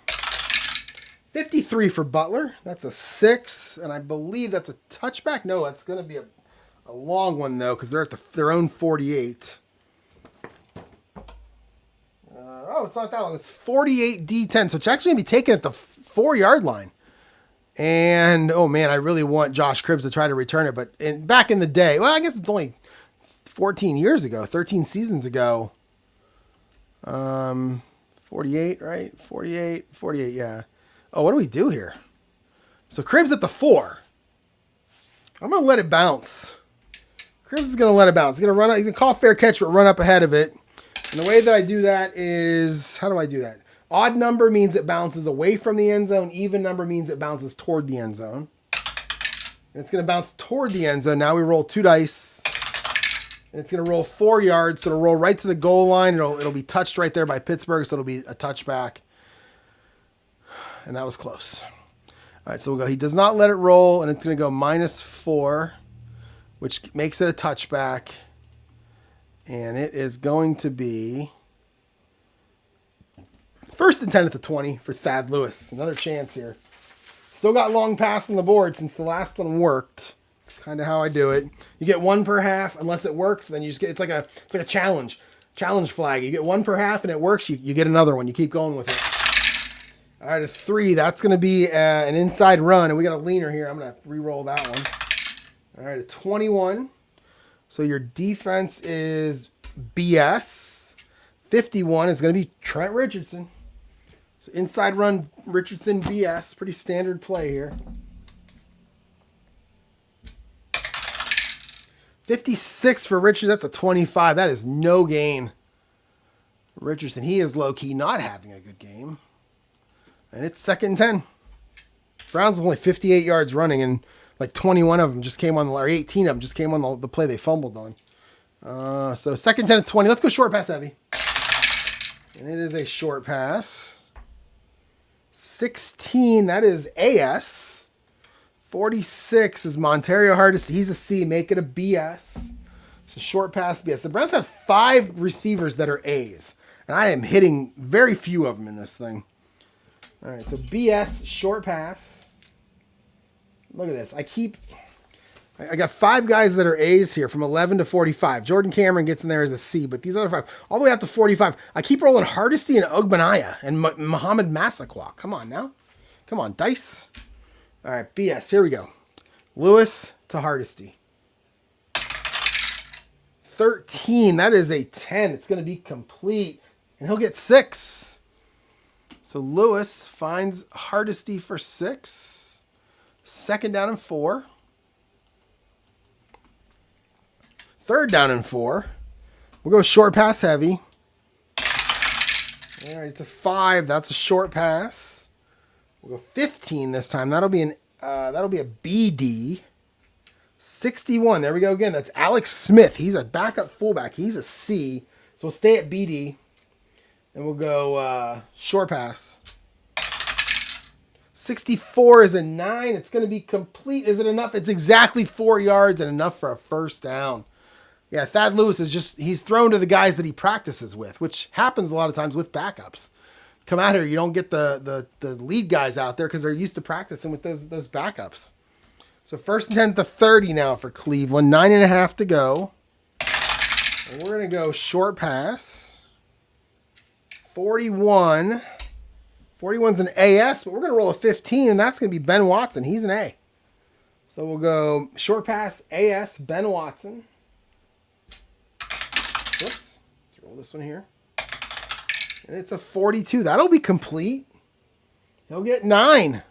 53 for Butler. That's a 6, and I believe that's a touchback. No, it's going to be a long one, though, because they're at their own 48. It's not that long. It's 48 D10, so it's actually going to be taken at the 4-yard line. And, oh, man, I really want Josh Cribbs to try to return it. But back in the day, well, I guess it's only 14 years ago, 13 seasons ago. 48, right? 48, yeah. Oh, what do we do here? So Cribbs at the 4. I'm going to let it bounce. Cribbs is going to let it bounce. He's going to run. He's going to call fair catch, but run up ahead of it. And the way that I do that is, how do I do that? Odd number means it bounces away from the end zone. Even number means it bounces toward the end zone. And it's going to bounce toward the end zone. Now we roll 2 dice. And it's going to roll 4 yards. So it'll roll right to the goal line. It'll be touched right there by Pittsburgh. So it'll be a touchback. And that was close. All right, so we'll go. He does not let it roll. And it's going to go -4, which makes it a touchback. And it is going to be 1st and 10 at the 20 for Thad Lewis. Another chance here. Still got long pass on the board since the last one worked. It's kind of how I do it. You get 1 per half. Unless it works, then you just get, it's like a challenge flag. You get 1 per half and it works, you get another one. You keep going with it. All right, a 3. That's going to be an inside run, and we got a leaner here. I'm going to re-roll that one. All right, a 21. So your defense is BS. 51 is going to be Trent Richardson. So inside run Richardson BS. Pretty standard play here. 56 for Richardson. That's a 25. That is no gain. Richardson, he is low-key not having a good game. And it's 2nd and 10. Browns have only 58 yards running, and like 21 of them just came on, or 18 of them just came on the play they fumbled on. So 2nd 10 and 20. Let's go short pass heavy. And it is a short pass. 16, that is AS. 46 is Montario Hardest. He's a C. Make it a BS. So short pass BS. The Browns have 5 receivers that are A's. And I am hitting very few of them in this thing. All right, so BS, short pass. Look at this. I got 5 guys that are A's here from 11 to 45. Jordan Cameron gets in there as a C, but these other 5, all the way up to 45. I keep rolling Hardesty and Ogbanaya and Muhammad Massaquoi. Come on now. Come on, dice. All right, BS. Here we go. Lewis to Hardesty. 13. That is a 10. It's going to be complete, and he'll get 6. So Lewis finds Hardesty for 6. 2nd down and 4. 3rd down and 4. We'll go short pass heavy. All right, it's a 5. That's a short pass. We'll go 15 this time. That'll be a BD. 61. There we go again. That's Alex Smith. He's a backup fullback. He's a C. So we'll stay at BD. And we'll go short pass. 64 is a 9. It's going to be complete. Is it enough? It's exactly 4 yards and enough for a 1st down. Yeah, Thad Lewis he's thrown to the guys that he practices with, which happens a lot of times with backups. Come out here, you don't get the lead guys out there because they're used to practicing with those backups. So 1st and 10 at the 30 now for Cleveland. 9.5 to go. And we're going to go short pass. 41. 41's an AS, but we're going to roll a 15, and that's going to be Ben Watson. He's an A. So we'll go short pass AS, Ben Watson. Whoops. Let's roll this one here. And it's a 42. That'll be complete. He'll get 9.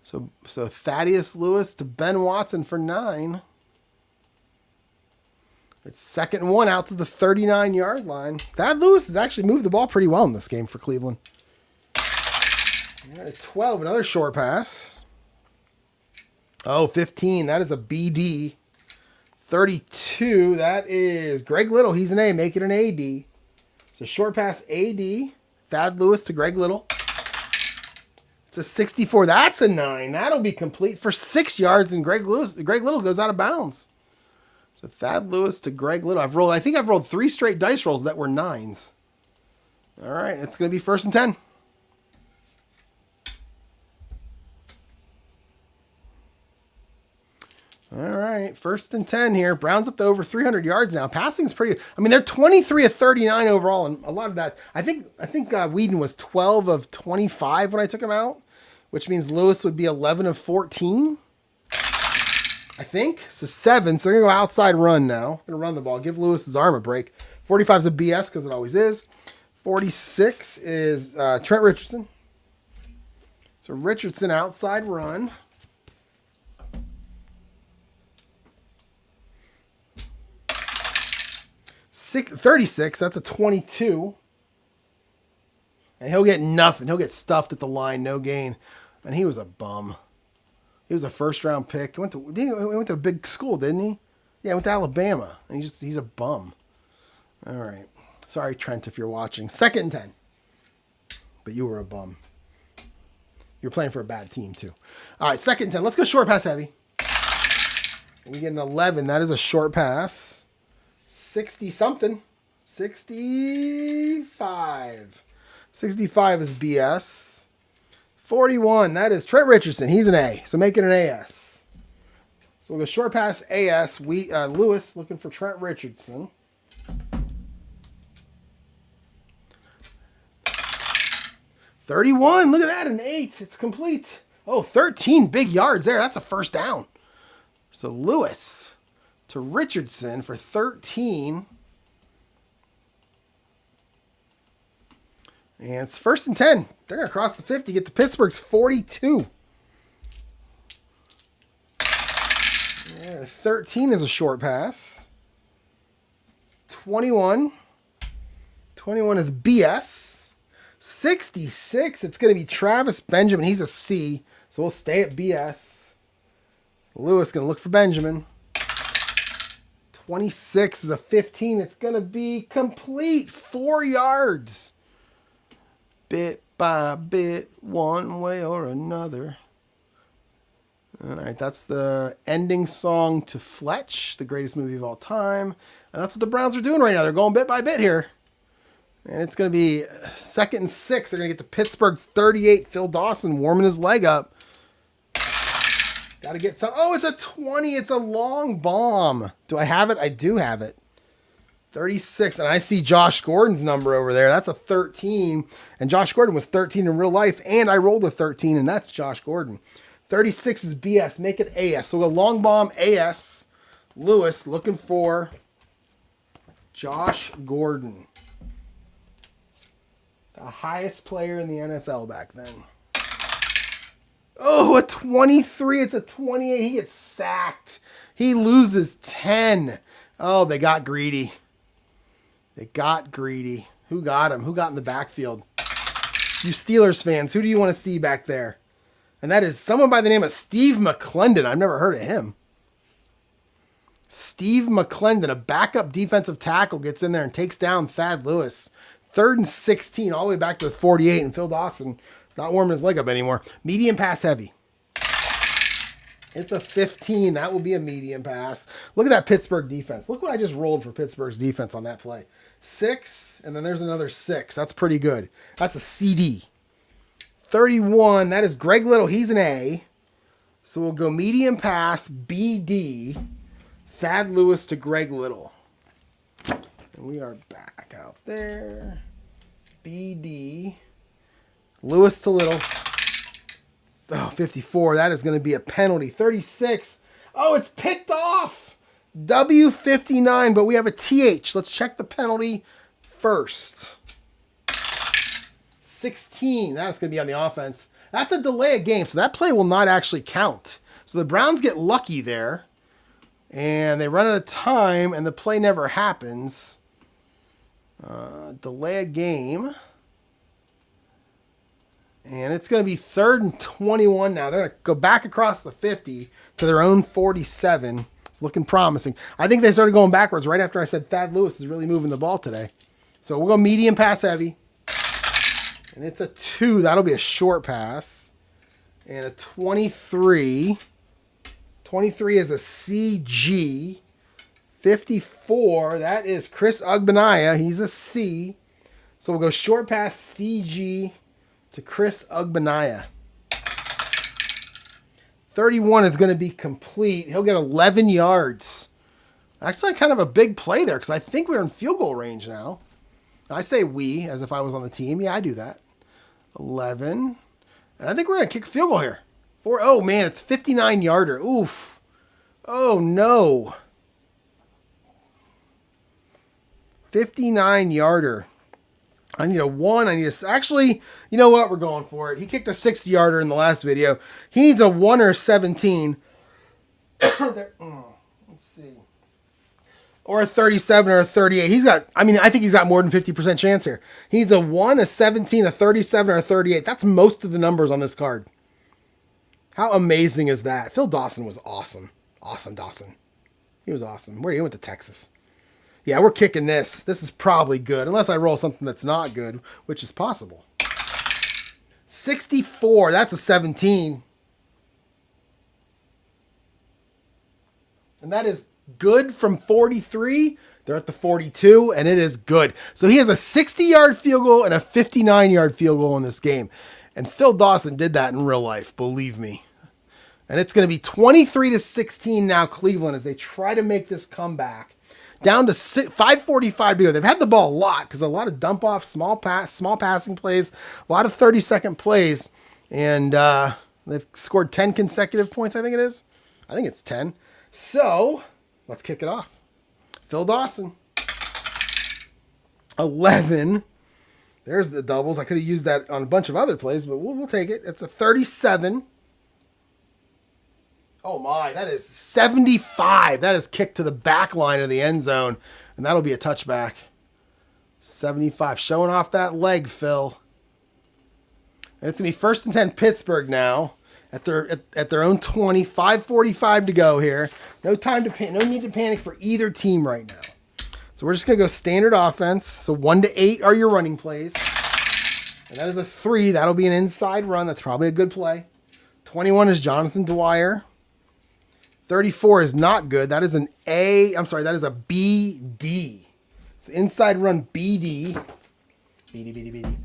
So Thaddeus Lewis to Ben Watson for 9. It's 2nd and 1 out to the 39-yard line. Thad Lewis has actually moved the ball pretty well in this game for Cleveland. At 12, another short pass. Oh, 15. That is a BD. 32. That is Greg Little. He's an A. Make it an AD. So short pass AD. Thad Lewis to Greg Little. It's a 64. That's a 9. That'll be complete for 6 yards, and Greg Little goes out of bounds. So Thad Lewis to Greg Little. I think I've rolled 3 straight dice rolls that were 9s. All right, it's going to be 1st and 10. All right, 1st and 10 here. Browns up to over 300 yards now. Passing's pretty. I mean, they're 23 of 39 overall, and a lot of that. I think Whedon was 12 of 25 when I took him out, which means Lewis would be 11 of 14. I think so. 7. So they're gonna go outside run now. Gonna run the ball. Give Lewis his arm a break. 45 is a BS because it always is. 46 is Trent Richardson. So Richardson outside run. 36, that's a 22. And he'll get nothing. He'll get stuffed at the line, no gain. And he was a bum. He was a 1st-round pick. He went to a big school, didn't he? Yeah, he went to Alabama. And he's a bum. All right. Sorry, Trent, if you're watching. 2nd and 10. But you were a bum. You're playing for a bad team, too. All right, 2nd and 10. Let's go short pass heavy. We get an 11. That is a short pass. 60-something. 65. 65 is BS. 41. That is Trent Richardson. He's an A. So make it an AS. So we'll go short pass AS. Lewis looking for Trent Richardson. $31. Look at that. An 8. It's complete. Oh, 13 big yards there. That's a 1st down. So Lewis to Richardson for 13. And it's 1st and 10. They're going to cross the 50, get to Pittsburgh's 42. Yeah, 13 is a short pass. 21. 21 is BS. 66, it's going to be Travis Benjamin. He's a C, so we'll stay at BS. Lewis going to look for Benjamin. 26 is a 15. It's going to be complete. 4 yards. Bit by bit, one way or another. All right, that's the ending song to Fletch, the greatest movie of all time. And that's what the Browns are doing right now. They're going bit by bit here. And it's going to be 2nd and 6. They're going to get to Pittsburgh's 38. Phil Dawson warming his leg up. Got to get some. Oh, it's a 20. It's a long bomb. Do I have it? I do have it. 36. And I see Josh Gordon's number over there. That's a 13. And Josh Gordon was 13 in real life. And I rolled a 13, and that's Josh Gordon. 36 is BS. Make it AS. So a long bomb AS. Lewis looking for Josh Gordon. The highest player in the NFL back then. Oh, a 23. It's a 28. He gets sacked. He loses 10. Oh, they got greedy. They got greedy. Who got him? Who got in the backfield? You Steelers fans, who do you want to see back there? And that is someone by the name of Steve McClendon. I've never heard of him. Steve McClendon, a backup defensive tackle, gets in there and takes down Thad Lewis. 3rd and 16, all the way back to the 48, and Phil Dawson not warming his leg up anymore. Medium pass heavy. It's a 15. That will be a medium pass. Look at that Pittsburgh defense. Look what I just rolled for Pittsburgh's defense on that play. 6, and then there's another 6. That's pretty good. That's a CD. 31, that is Greg Little. He's an A. So we'll go medium pass, BD, Thad Lewis to Greg Little. And we are back out there. BD, Lewis to Little. Oh, 54. That is going to be a penalty. 36. Oh, it's picked off. W59, but we have a TH. Let's check the penalty first. 16. That's going to be on the offense. That's a delay of game, so that play will not actually count. So the Browns get lucky there, and they run out of time, and the play never happens. Delay a game. And it's going to be 3rd and 21 now. They're going to go back across the 50 to their own 47. It's looking promising. I think they started going backwards right after I said Thadderus is really moving the ball today. So we'll go medium pass heavy. And it's a 2. That'll be a short pass. And a 23. 23 is a CG. 54, that is Chris Ugbanaya. He's a C. So we'll go short pass CG to Chris Ugbanaya. 31 is going to be complete. He'll get 11 yards. Actually, kind of a big play there because I think we're in field goal range now. I say we as if I was on the team. Yeah, I do that. 11. And I think we're going to kick a field goal here. Oh, man, it's 59-yarder. Oof. Oh, no. 59-yarder. I need a 1. I need a... Actually, you know what? We're going for it. He kicked a 60-yarder in the last video. He needs a 1 or a 17. Let's see. Or a 37 or a 38. He's got... I mean, I think he's got more than 50% chance here. He needs a 1, a 17, a 37, or a 38. That's most of the numbers on this card. How amazing is that? Phil Dawson was awesome. Awesome, Dawson. He was awesome. Where he went to Texas. Yeah, we're kicking this. This is probably good. Unless I roll something that's not good, which is possible. 64. That's a 17. And that is good from 43. They're at the 42, and it is good. So he has a 60-yard field goal and a 59-yard field goal in this game. And Phil Dawson did that in real life, believe me. And it's going to be 23-16 now, Cleveland, as they try to make this comeback. Down to 5:45 to go. They've had the ball a lot because a lot of dump off, small passing plays, a lot of 30-second plays, and they've scored 10 consecutive points. I think it is. I think it's 10. So let's kick it off. Phil Dawson, 11. There's the doubles. I could have used that on a bunch of other plays, but we'll take it. It's a 37. Oh my, that is 75. That is kicked to the back line of the end zone, and that'll be a touchback. 75, showing off that leg, Phil. And it's going to be 1st and 10 Pittsburgh now at their own 20. 5:45 to go here. No need to panic for either team right now. So we're just going to go standard offense. So 1 to 8 are your running plays. And that is a 3. That'll be an inside run. That's probably a good play. 21 is Jonathan Dwyer. 34 is not good. That is an A. I'm sorry, that is a BD. So inside run BD. BD.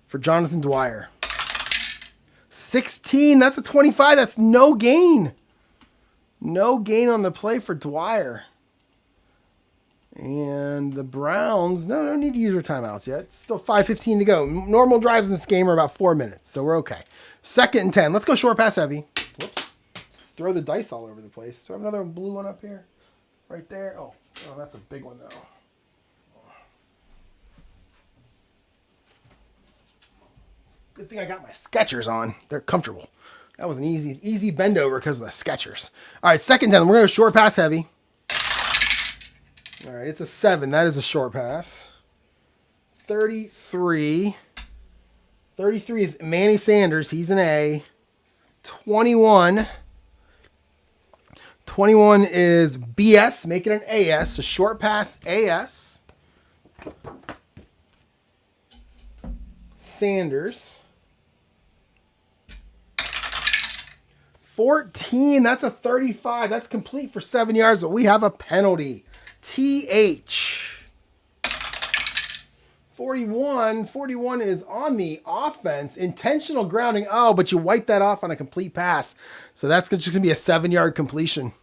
For Jonathan Dwyer. 16, that's a 25. That's no gain. No gain on the play for Dwyer. And the Browns, no need to use their timeouts yet. It's still 5:15 to go. Normal drives in this game are about 4 minutes, so we're okay. 2nd and 10. Let's go short pass heavy. Whoops. Throw the dice all over the place. Do I have another blue one up here? Right there? Oh, that's a big one, though. Good thing I got my Skechers on. They're comfortable. That was an easy bend over because of the Skechers. All right, 2nd and 10. We're going to short pass heavy. All right, it's a 7. That is a short pass. 33. 33 is Manny Sanders. He's an A. 21. 21 is BS, make it an AS, a short pass AS. Sanders. 14, that's a 35. That's complete for 7 yards, but we have a penalty. TH. 41 is on the offense. Intentional grounding. Oh, but you wipe that off on a complete pass. So that's just going to be a 7-yard completion.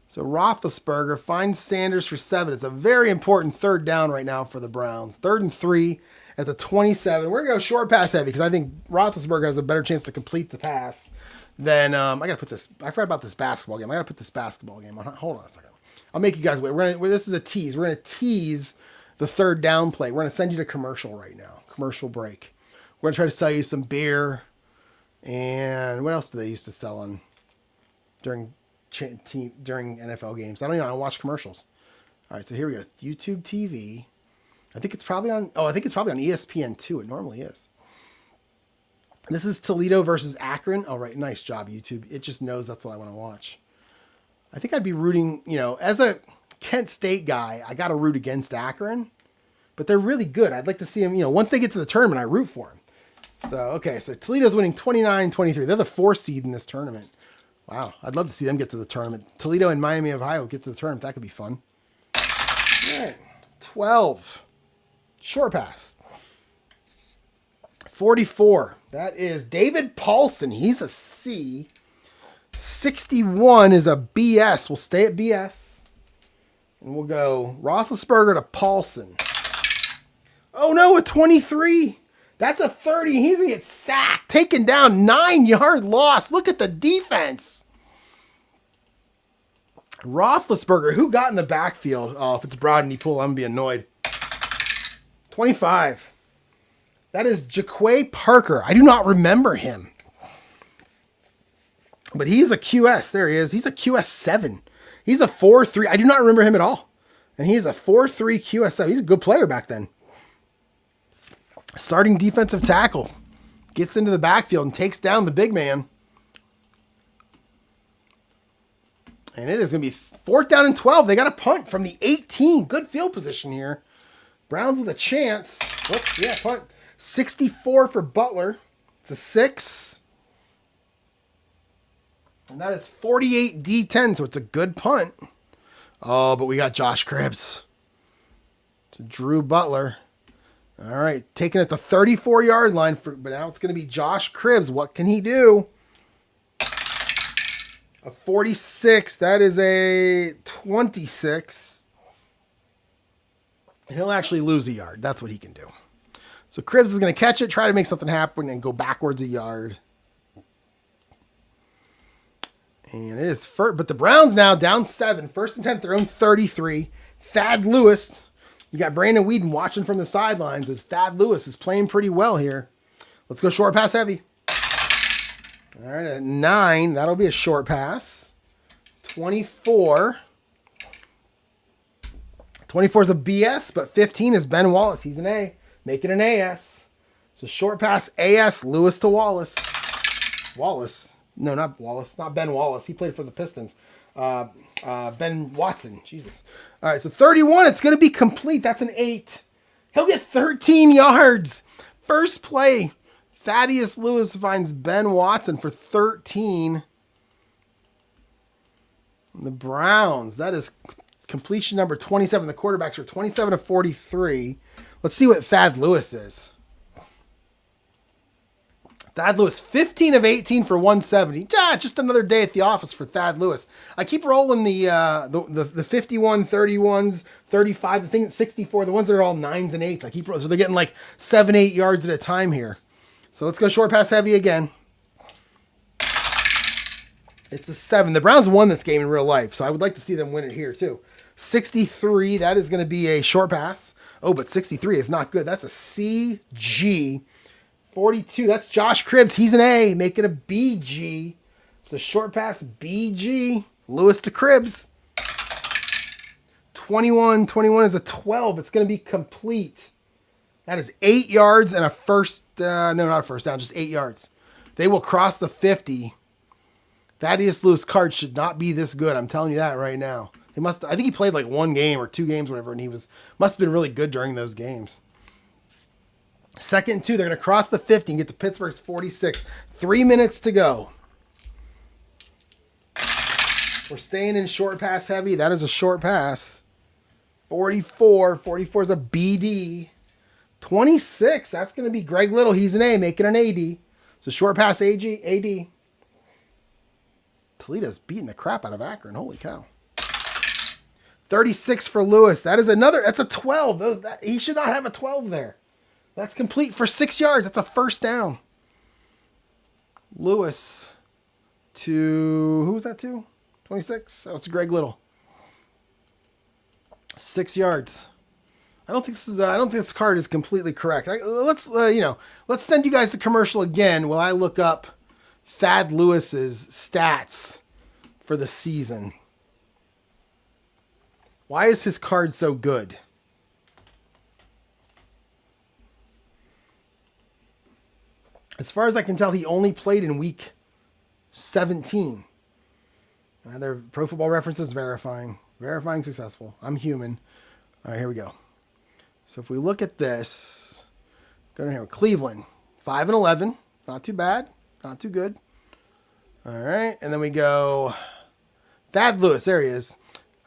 So Roethlisberger finds Sanders for 7. It's a very important 3rd down right now for the Browns. 3rd and 3. That's a 27. We're going to go short pass heavy because I think Roethlisberger has a better chance to complete the pass than I got to put this. I forgot about this basketball game. I got to put this basketball game on. Hold on a second. I'll make you guys wait. This is a tease. We're going to tease the third down play. We're going to send you to commercial right now. Commercial break. We're going to try to sell you some beer. And what else do they used to sell on during NFL games? I don't watch commercials. All right, so here we go. YouTube TV. I think it's probably on ESPN too. It normally is. This is Toledo versus Akron. All right, nice job, YouTube. It just knows that's what I want to watch. I think I'd be rooting, as a Kent State guy, I got to root against Akron, but they're really good. I'd like to see them, once they get to the tournament, I root for them. So, okay, so Toledo's winning 29-23. They're the 4th seed in this tournament. Wow, I'd love to see them get to the tournament. Toledo and Miami, Ohio get to the tournament. That could be fun. All right, 12. Short pass. 44. That is David Paulson. He's a C. 61 is a BS. We'll stay at BS. And we'll go Roethlisberger to Paulson. Oh, no, a 23. That's a 30. He's going to get sacked. Taken down. 9-yard loss. Look at the defense. Roethlisberger. Who got in the backfield? Oh, if it's Brodney Poole, I'm going to be annoyed. 25. That is Jaquay Parker. I do not remember him. But he's a QS. There he is. He's a QS 7. He's a 4-3. I do not remember him at all. And he's a 4-3 QS 7. He's a good player back then. Starting defensive tackle. Gets into the backfield and takes down the big man. And it is going to be 4th down and 12. They got a punt from the 18. Good field position here. Browns with a chance. Whoops, yeah, punt. 64 for Butler. It's a 6. And that is 48 D10, so it's a good punt. Oh, but we got Josh Cribbs. To Drew Butler. All right, taking it the 34-yard line, but now it's going to be Josh Cribbs. What can he do? A 46. That is a 26. And he'll actually lose a yard. That's what he can do. So Cribbs is going to catch it, try to make something happen, and go backwards a yard. And it is first, but the Browns now down 7. 1st and 10, their own 33. Thad Lewis. You got Brandon Weeden watching from the sidelines as Thad Lewis is playing pretty well here. Let's go short pass heavy. All right, at 9, that'll be a short pass. 24. 24 is a BS, but 15 is Ben Wallace. He's an A. Make it an AS. So short pass AS, Lewis to Wallace. Wallace. No, not Wallace. Not Ben Wallace. He played for the Pistons. Ben Watson. Jesus. All right, so 31. It's going to be complete. That's an 8. He'll get 13 yards. First play. Thaddeus Lewis finds Ben Watson for 13. The Browns. That is completion number 27. The quarterbacks are 27 of 43. Let's see what Thad Lewis is. Thad Lewis, 15 of 18 for 170. Just another day at the office for Thad Lewis. I keep rolling the 51, 31s, 35, the thing 64, the ones that are all 9s and 8s. I keep rolling. So they're getting like 7, 8 yards at a time here. So let's go short pass heavy again. It's a 7. The Browns won this game in real life, so I would like to see them win it here too. 63, that is going to be a short pass. Oh, but 63 is not good. That's a CG. 42, that's Josh Cribbs. He's an A. Make it a BG. It's a short pass, BG. Lewis to Cribbs. 21 is a 12. It's going to be complete. That is 8 yards and a first, no, not a first down, just 8 yards. They will cross the 50. Thaddeus Lewis Card should not be this good. I'm telling you that right now. I think he played like 1 game or 2 games, whatever, and must have been really good during those games. 2nd and 2, they're going to cross the 50 and get to Pittsburgh's 46. 3 minutes to go. We're staying in short pass heavy. That is a short pass. 44 is a BD. 26, that's going to be Greg Little. He's an A, make it an AD. So short pass AD. Toledo's beating the crap out of Akron. Holy cow. 36 for Lewis. That's a 12. He should not have a 12 there. That's complete for 6 yards. That's a first down. Lewis to, who was that to? 26? That was to Greg Little. 6 yards. I don't think this card is completely correct. Let's send you guys the commercial again while I look up Thad Lewis's stats for the season. Why is his card so good? As far as I can tell, he only played in week 17. They're Pro Football References verifying. Verifying successful. I'm human. All right, here we go. So if we look at this, go down here with Cleveland, 5-11, not too bad, not too good. All right, and then we go Thad Lewis. There he is.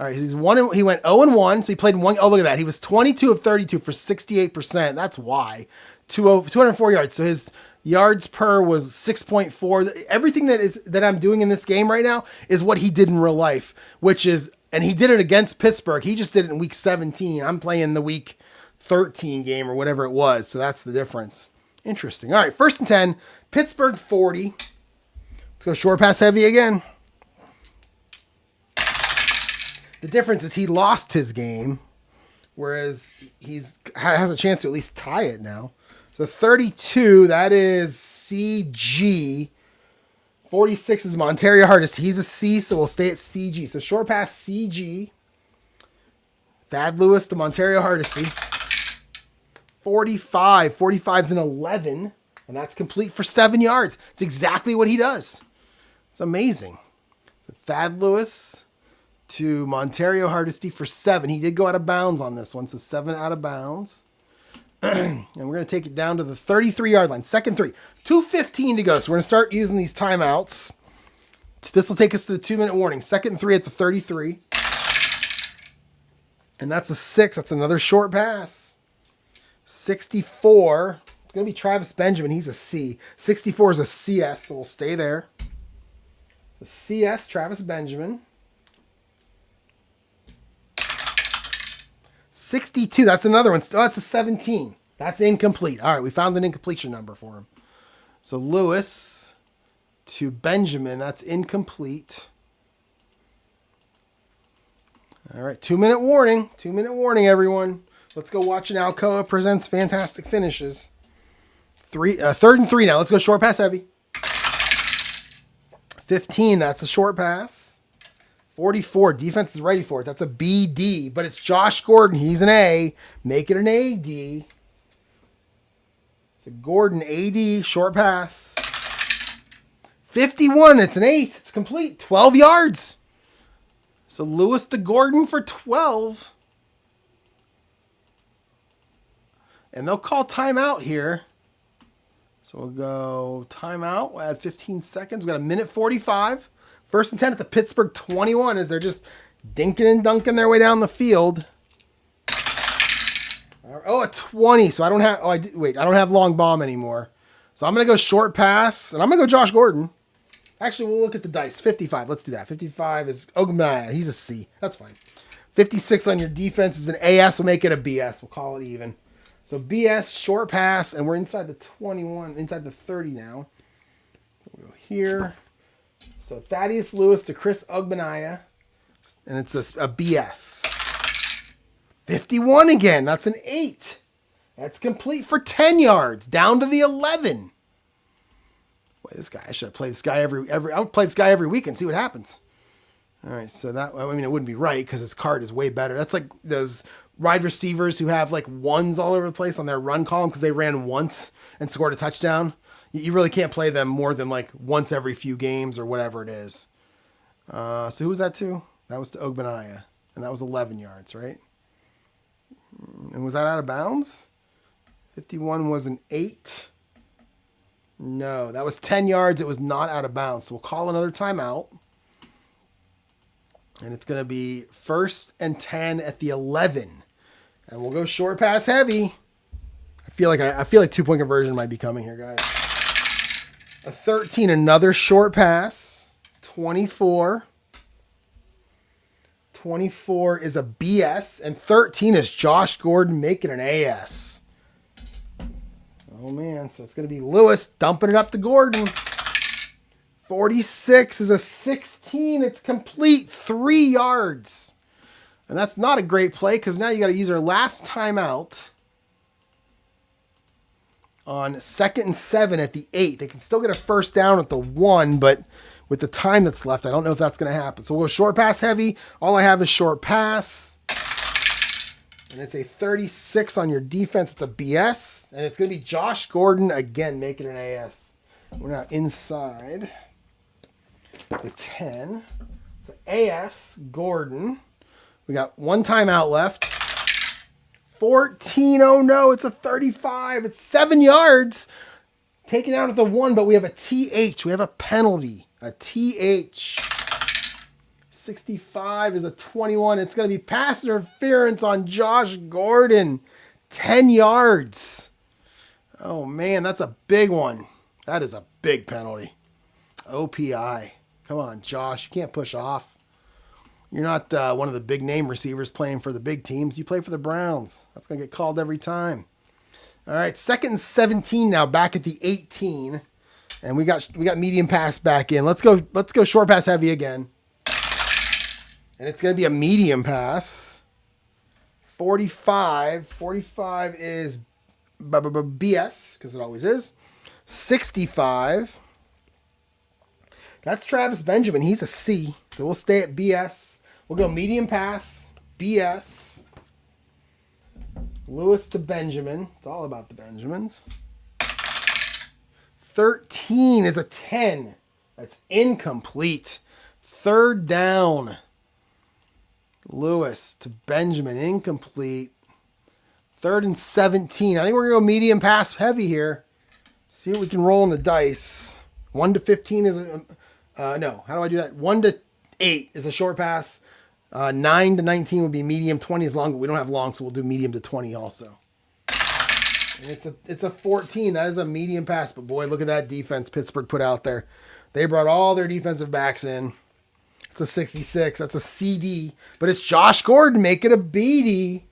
All right, he went 0-1, so he played one. Oh, look at that. He was 22 of 32 for 68%. That's why 204 yards. So his yards per was 6.4. Everything that I'm doing in this game right now is what he did in real life, which is, and he did it against Pittsburgh. He just did it in week 17. I'm playing the week 13 game or whatever it was. So that's the difference. Interesting. All right. 1st and 10, Pittsburgh 40. Let's go short pass heavy again. The difference is he lost his game, whereas has a chance to at least tie it now. So 32, that is CG. 46 is Montario Hardesty. He's a C, so we'll stay at CG. So short pass CG. Thad Lewis to Montario Hardesty. 45. 45's an 11, and that's complete for 7 yards. It's exactly what he does. It's amazing. So Thad Lewis to Montario Hardesty for 7. He did go out of bounds on this one, so 7 out of bounds. And we're going to take it down to the 33-yard line. 2nd 3. 2:15 to go, so we're going to start using these timeouts. This will take us to the 2-minute warning. 2nd 3 at the 33. And that's a 6. That's another short pass. 64. It's going to be Travis Benjamin. He's a C. 64 is a CS, so we'll stay there. So CS, Travis Benjamin. 62, that's another one. That's a 17. That's incomplete. All right, we found an incompletion number for him. So Lewis to Benjamin, that's incomplete. All right, 2-minute warning. 2-minute warning, everyone. Let's go watch an Alcoa Presents Fantastic Finishes. 3rd and 3 now. Let's go short pass heavy. 15, that's a short pass. 44, defense is ready for it. That's a BD, but it's Josh Gordon. He's an A. Make it an AD. It's a Gordon AD, short pass. 51, it's an 8. It's complete. 12 yards. So Lewis to Gordon for 12. And they'll call timeout here. So we'll go timeout. We'll add 15 seconds. We've got 1:45. 1st and 10 at the Pittsburgh 21 as they're just dinking and dunking their way down the field. Oh, a 20. So I don't have, I don't have long bomb anymore. So I'm going to go short pass, and I'm going to go Josh Gordon. Actually, we'll look at the dice. 55. Let's do that. 55 is Ogmaya. He's a C. That's fine. 56 on your defense is an AS. We'll make it a BS. We'll call it even. So BS, short pass, and we're inside the 21, inside the 30 now. We'll go here. So Thaddeus Lewis to Chris Ogbenaya, and it's a BS. 51 again. That's an 8. That's complete for 10 yards, down to the 11. Boy, this guy, I should have played this guy I would play this guy every week and see what happens. All right, so that, I mean, it wouldn't be right because his card is way better. That's like those wide receivers who have like ones all over the place on their run column because they ran once and scored a touchdown. You really can't play them more than like once every few games or whatever it is. So who was that to? That was to Ogbenaya. And that was 11 yards, right? And was that out of bounds? 51 was an 8. No, that was 10 yards. It was not out of bounds. So we'll call another timeout. And it's going to be 1st and 10 at the 11. And we'll go short pass heavy. I feel like 2-point conversion might be coming here, guys. A 13, another short pass. 24. 24 is a BS. And 13 is Josh Gordon making an AS. Oh, man. So it's going to be Lewis dumping it up to Gordon. 46 is a 16. It's complete. 3 yards. And that's not a great play because now you got to use our last timeout on 2nd and 7 at the 8. They can still get a first down at the 1, but with the time that's left, I don't know if that's going to happen. So we'll go short pass heavy. All I have is short pass. And it's a 36 on your defense. It's a BS. And it's going to be Josh Gordon again making an AS. We're now inside the 10. So AS Gordon. We got 1 timeout left. 14. Oh no, it's a 35. It's 7 yards. Taken out at the 1, but we have a TH. We have a penalty. A TH. 65 is a 21. It's going to be pass interference on Josh Gordon. 10 yards. Oh, man, that's a big one. That is a big penalty. OPI. Come on, Josh. You can't push off. You're not one of the big name receivers playing for the big teams. You play for the Browns. That's going to get called every time. All right, 2nd and 17 now, back at the 18. And we got medium pass back in. Let's go short pass heavy again. And it's going to be a medium pass. 45. 45 is BS, because it always is. 65. That's Travis Benjamin. He's a C. So we'll stay at BS. We'll go medium pass. BS. Lewis to Benjamin. It's all about the Benjamins. 13 is a 10. That's incomplete. 3rd down. Lewis to Benjamin. Incomplete. 3rd and 17. I think we're going to go medium pass heavy here. See what we can roll in the dice. 1 to 15 is a... no, how do I do that? 1 to 8 is a short pass. 9 to 19 would be medium. 20 is long, but we don't have long, so we'll do medium to 20 also. And it's a 14. That is a medium pass. But boy, look at that defense Pittsburgh put out there. They brought all their defensive backs in. It's a 66. That's a CD. But it's Josh Gordon. Make it a BD.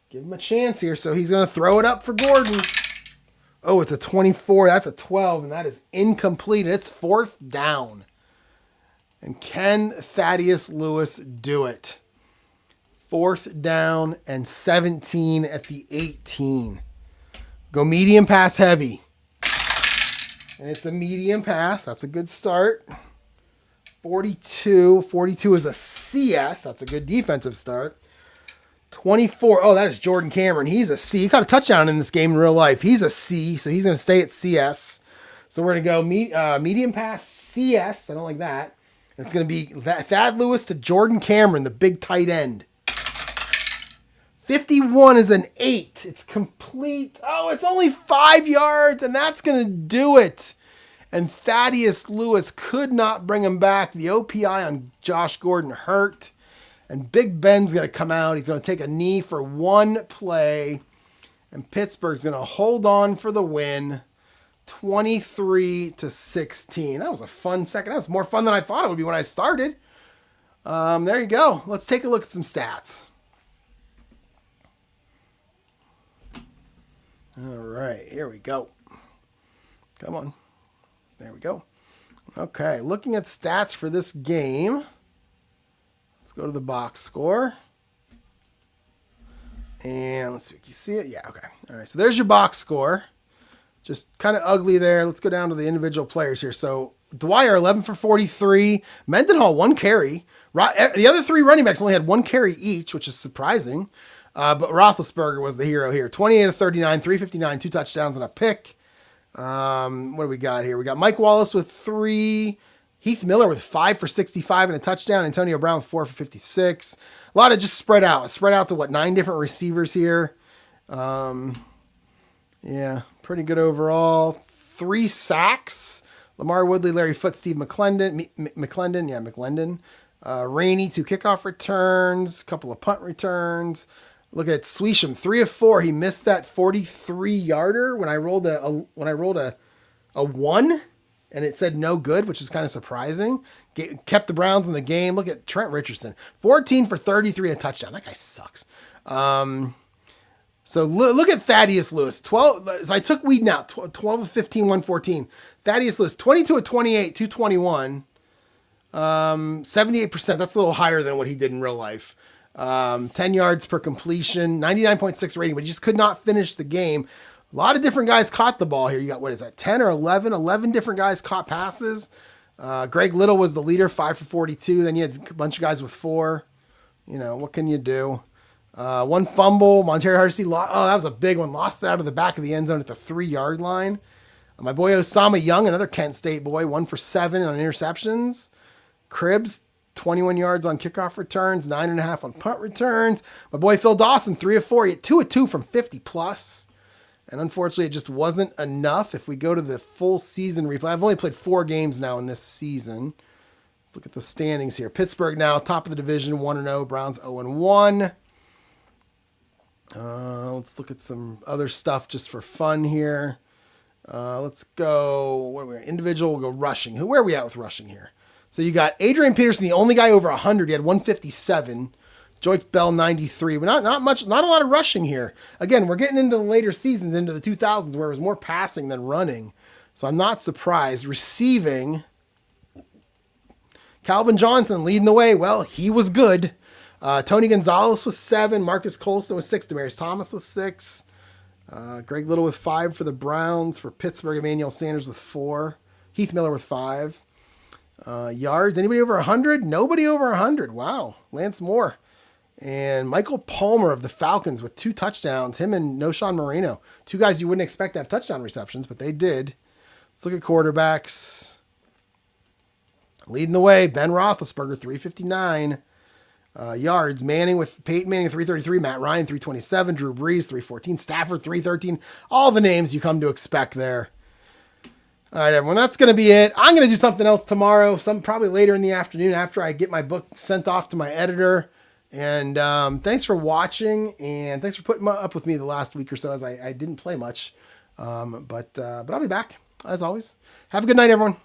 Give him a chance here. So he's going to throw it up for Gordon. Oh, it's a 24. That's a 12. And that is incomplete. It's 4th down. And can Thaddeus Lewis do it? 4th down and 17 at the 18. Go medium pass heavy. And it's a medium pass. That's a good start. 42. 42 is a CS. That's a good defensive start. 24. Oh, that is Jordan Cameron. He's a C. He caught a touchdown in this game in real life. He's a C, so he's going to stay at CS. So we're going to go medium pass CS. I don't like that. And it's going to be Thad Lewis to Jordan Cameron, the big tight end. 51 is an 8. It's complete. Oh, it's only 5 yards, and that's going to do it. And Thaddeus Lewis could not bring him back. The OPI on Josh Gordon hurt. And Big Ben's going to come out. He's going to take a knee for 1 play. And Pittsburgh's going to hold on for the win. 23 to 16. That was a fun second. That was more fun than I thought it would be when I started. There you go. Let's take a look at some stats. All right, here we go. Come on. There we go. Okay, looking at stats for this game. Let's go to the box score. And let's see if you see it. Yeah, okay. All right, so there's your box score. Just kind of ugly there. Let's go down to the individual players here. So Dwyer, 11 for 43. Mendenhall, 1 carry. The other 3 running backs only had 1 carry each, which is surprising. But Roethlisberger was the hero here. 28 of 39, 359, 2 touchdowns and a pick. What do we got here? We got Mike Wallace with 3. Heath Miller with 5 for 65 and a touchdown. Antonio Brown with 4 for 56. A lot of just spread out. Spread out to 9 different receivers here. Yeah, pretty good overall. 3 sacks. Lamar Woodley, Larry Foote, Steve McClendon. Rainey, 2 kickoff returns. A couple of punt returns. Look at Sweesham, 3 of 4. He missed that 43-yarder when I rolled a 1, and it said no good, which is kind of surprising. Kept the Browns in the game. Look at Trent Richardson, 14 for 33 and a touchdown. That guy sucks. So look at Thaddeus Lewis. 12. So I took Whedon out. 12 of 15, 114. Thaddeus Lewis, 22 of 28, 221. 78%. That's a little higher than what he did in real life. 10 yards per completion, 99.6 rating, but he just could not finish the game. A lot of different guys caught the ball here. You got, what is that, 10 or 11? 11 different guys caught passes. Greg Little was the leader, 5 for 42. Then you had a bunch of guys with 4. What can you do? One fumble. Monterey Hardesty, that was a big one. Lost it out of the back of the end zone at the 3-yard line. My boy Osama Young, another Kent State boy, 1 for 7 on interceptions. Cribbs, 21 yards on kickoff returns, 9.5 on punt returns. My boy Phil Dawson, 3 of 4. He had 2 of 2 from 50 plus. And unfortunately, it just wasn't enough. If we go to the full season replay, I've only played 4 games now in this season. Let's look at the standings here. Pittsburgh now top of the division, 1-0. Browns 0-1. Let's look at some other stuff just for fun here. Let's go. What are we? Individual. We'll go rushing. Where are we at with rushing here? So you got Adrian Peterson, the only guy over 100. He had 157. Joyce Bell, 93. But not much, not a lot of rushing here. Again, we're getting into the later seasons, into the 2000s, where it was more passing than running. So I'm not surprised. Receiving, Calvin Johnson leading the way. Well, he was good. Tony Gonzalez was 7. Marcus Colston was 6. Demarius Thomas was 6. Greg Little with 5 for the Browns. For Pittsburgh, Emmanuel Sanders with 4. Heath Miller with 5. Yards, anybody over 100? Nobody over 100. Wow. Lance Moore. And Michael Palmer of the Falcons with 2 touchdowns. Him and Noshawn Moreno. 2 guys you wouldn't expect to have touchdown receptions, but they did. Let's look at quarterbacks. Leading the way, Ben Roethlisberger, 359. Yards, Peyton Manning, 333. Matt Ryan, 327. Drew Brees, 314. Stafford, 313. All the names you come to expect there. All right, everyone, that's going to be it. I'm going to do something else tomorrow, probably later in the afternoon after I get my book sent off to my editor. And thanks for watching, and thanks for putting up with me the last week or so, as I didn't play much. But I'll be back, as always. Have a good night, everyone.